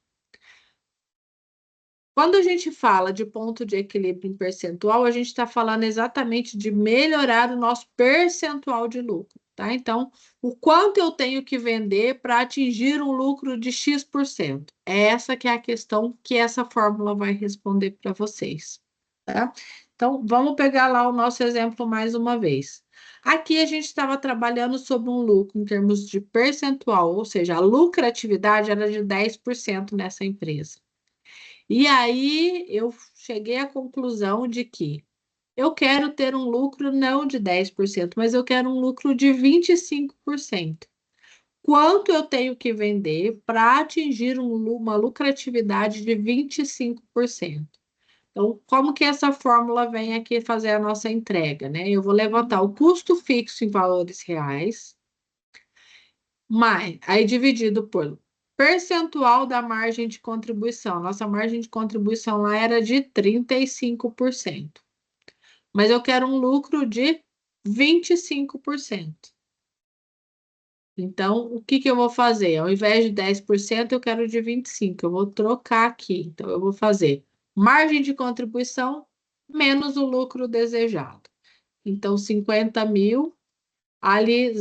Quando a gente fala de ponto de equilíbrio em percentual, a gente está falando exatamente de melhorar o nosso percentual de lucro, tá? Então, o quanto eu tenho que vender para atingir um lucro de X%? É essa que é a questão que essa fórmula vai responder para vocês, tá? Então, vamos pegar lá o nosso exemplo mais uma vez. Aqui a gente estava trabalhando sobre um lucro em termos de percentual, ou seja, a lucratividade era de 10% nessa empresa. E aí eu cheguei à conclusão de que eu quero ter um lucro não de 10%, mas eu quero um lucro de 25%. Quanto eu tenho que vender para atingir uma lucratividade de 25%? Então, como que essa fórmula vem aqui fazer a nossa entrega, né? Eu vou levantar o custo fixo em valores reais, mais, aí dividido por percentual da margem de contribuição. Nossa margem de contribuição lá era de 35%. Mas eu quero um lucro de 25%. Então, o que que eu vou fazer? Ao invés de 10%, eu quero de 25%. Eu vou trocar aqui. Então, eu vou fazer margem de contribuição menos o lucro desejado. Então, 50 mil, ali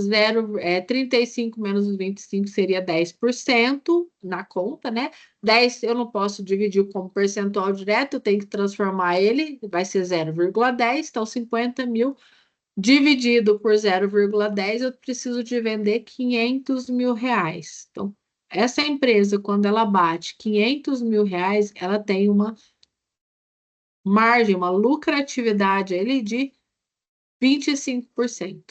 35 menos os 25 seria 10% na conta, né? 10 eu não posso dividir como percentual direto, eu tenho que transformar ele, vai ser 0,10, então 50 mil dividido por 0,10, eu preciso de vender 500 mil reais. Então, essa empresa, quando ela bate 500 mil reais, ela tem uma margem, uma lucratividade ali de 25%,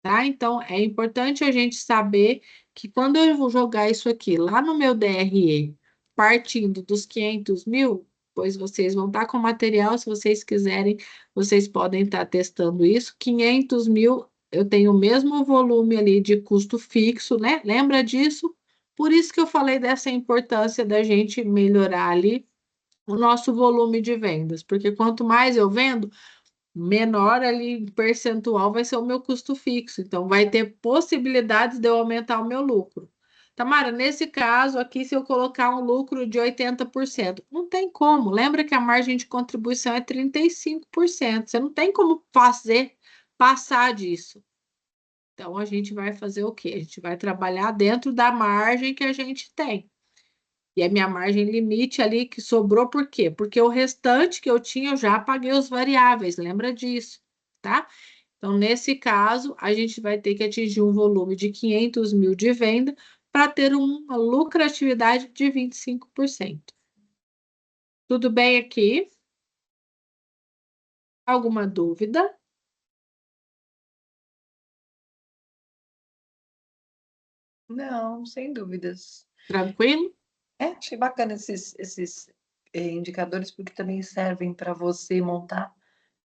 tá? Então, é importante a gente saber que quando eu vou jogar isso aqui lá no meu DRE, partindo dos 500 mil, pois vocês vão estar com material, se vocês quiserem, vocês podem estar testando isso. 500 mil, eu tenho o mesmo volume ali de custo fixo, né? Lembra disso? Por isso que eu falei dessa importância da gente melhorar ali o nosso volume de vendas, porque quanto mais eu vendo, menor ali percentual vai ser o meu custo fixo. Então, vai ter possibilidades de eu aumentar o meu lucro. Tamara, nesse caso aqui, se eu colocar um lucro de 80%, não tem como. Lembra que a margem de contribuição é 35%. Você não tem como fazer passar disso. Então, a gente vai fazer o quê? A gente vai trabalhar dentro da margem que a gente tem. E a minha margem limite ali que sobrou, por quê? Porque o restante que eu tinha, eu já paguei os variáveis, lembra disso, tá? Então, nesse caso, a gente vai ter que atingir um volume de 500 mil de venda para ter uma lucratividade de 25%. Tudo bem aqui? Alguma dúvida? Não, sem dúvidas. Tranquilo? Achei bacana esses indicadores, porque também servem para você montar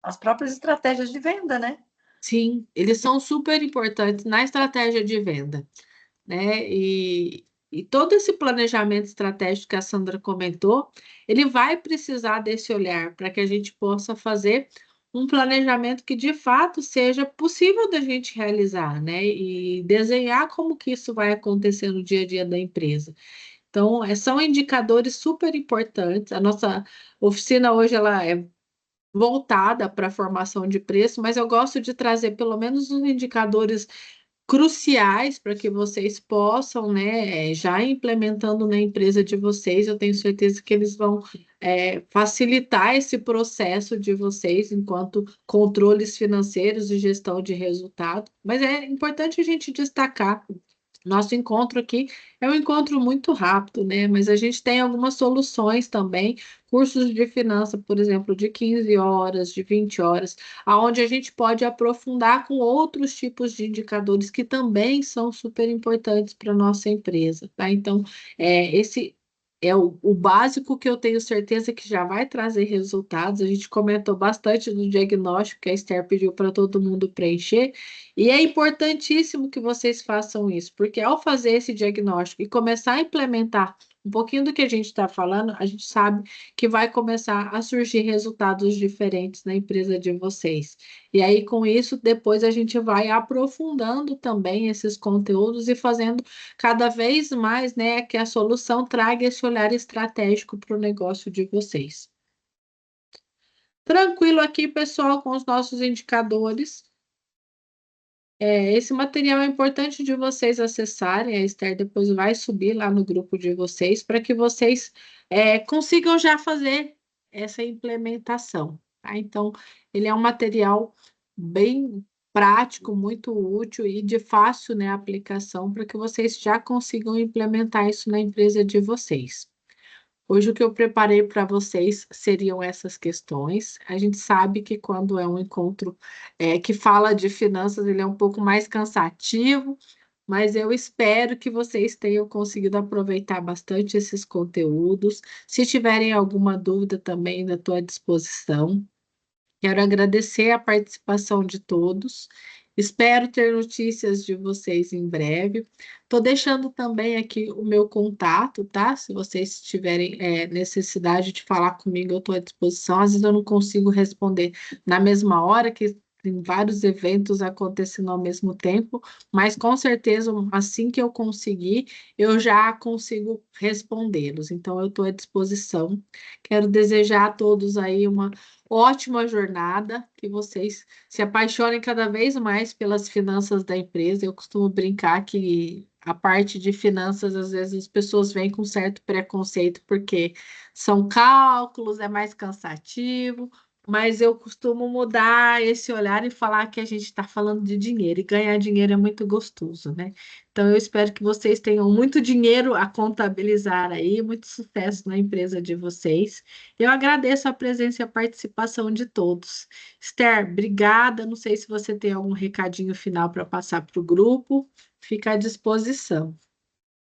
as próprias estratégias de venda, né? Sim, eles são super importantes na estratégia de venda, né? E todo esse planejamento estratégico que a Sandra comentou, ele vai precisar desse olhar para que a gente possa fazer um planejamento que de fato seja possível da gente realizar, né? E desenhar como que isso vai acontecer no dia a dia da empresa. Então, são indicadores super importantes. A nossa oficina hoje ela é voltada para a formação de preço, mas eu gosto de trazer pelo menos os indicadores cruciais para que vocês possam, né, já implementando na empresa de vocês, eu tenho certeza que eles vão facilitar esse processo de vocês enquanto controles financeiros e gestão de resultado. Mas é importante a gente destacar. Nosso encontro aqui é um encontro muito rápido, né? Mas a gente tem algumas soluções também, cursos de finança, por exemplo, de 15 horas, de 20 horas, aonde a gente pode aprofundar com outros tipos de indicadores que também são super importantes para a nossa empresa, tá? Então, esse é o básico que eu tenho certeza que já vai trazer resultados. A gente comentou bastante do diagnóstico que a Esther pediu para todo mundo preencher, e é importantíssimo que vocês façam isso, porque ao fazer esse diagnóstico e começar a implementar um pouquinho do que a gente está falando, a gente sabe que vai começar a surgir resultados diferentes na empresa de vocês. E aí, com isso, depois a gente vai aprofundando também esses conteúdos e fazendo cada vez mais, né, que a solução traga esse olhar estratégico para o negócio de vocês. Tranquilo aqui, pessoal, com os nossos indicadores. Esse material é importante de vocês acessarem, a Esther depois vai subir lá no grupo de vocês para que vocês consigam já fazer essa implementação, tá? Então, ele é um material bem prático, muito útil e de fácil, né, aplicação para que vocês já consigam implementar isso na empresa de vocês. Hoje o que eu preparei para vocês seriam essas questões. A gente sabe que quando é um encontro que fala de finanças, ele é um pouco mais cansativo, mas eu espero que vocês tenham conseguido aproveitar bastante esses conteúdos. Se tiverem alguma dúvida também, estou à disposição. Quero agradecer a participação de todos. Espero ter notícias de vocês em breve. Estou deixando também aqui o meu contato, tá? Se vocês tiverem necessidade de falar comigo, eu estou à disposição. Às vezes eu não consigo responder na mesma hora, que tem vários eventos acontecendo ao mesmo tempo, mas com certeza, assim que eu conseguir, eu já consigo respondê-los. Então, eu estou à disposição. Quero desejar a todos aí uma ótima jornada, que vocês se apaixonem cada vez mais pelas finanças da empresa. Eu costumo brincar que a parte de finanças, às vezes, as pessoas vêm com certo preconceito, porque são cálculos, é mais cansativo, mas eu costumo mudar esse olhar e falar que a gente está falando de dinheiro, e ganhar dinheiro é muito gostoso, né? Então, eu espero que vocês tenham muito dinheiro a contabilizar aí, muito sucesso na empresa de vocês. Eu agradeço a presença e a participação de todos. Esther, obrigada. Não sei se você tem algum recadinho final para passar para o grupo. Fica à disposição.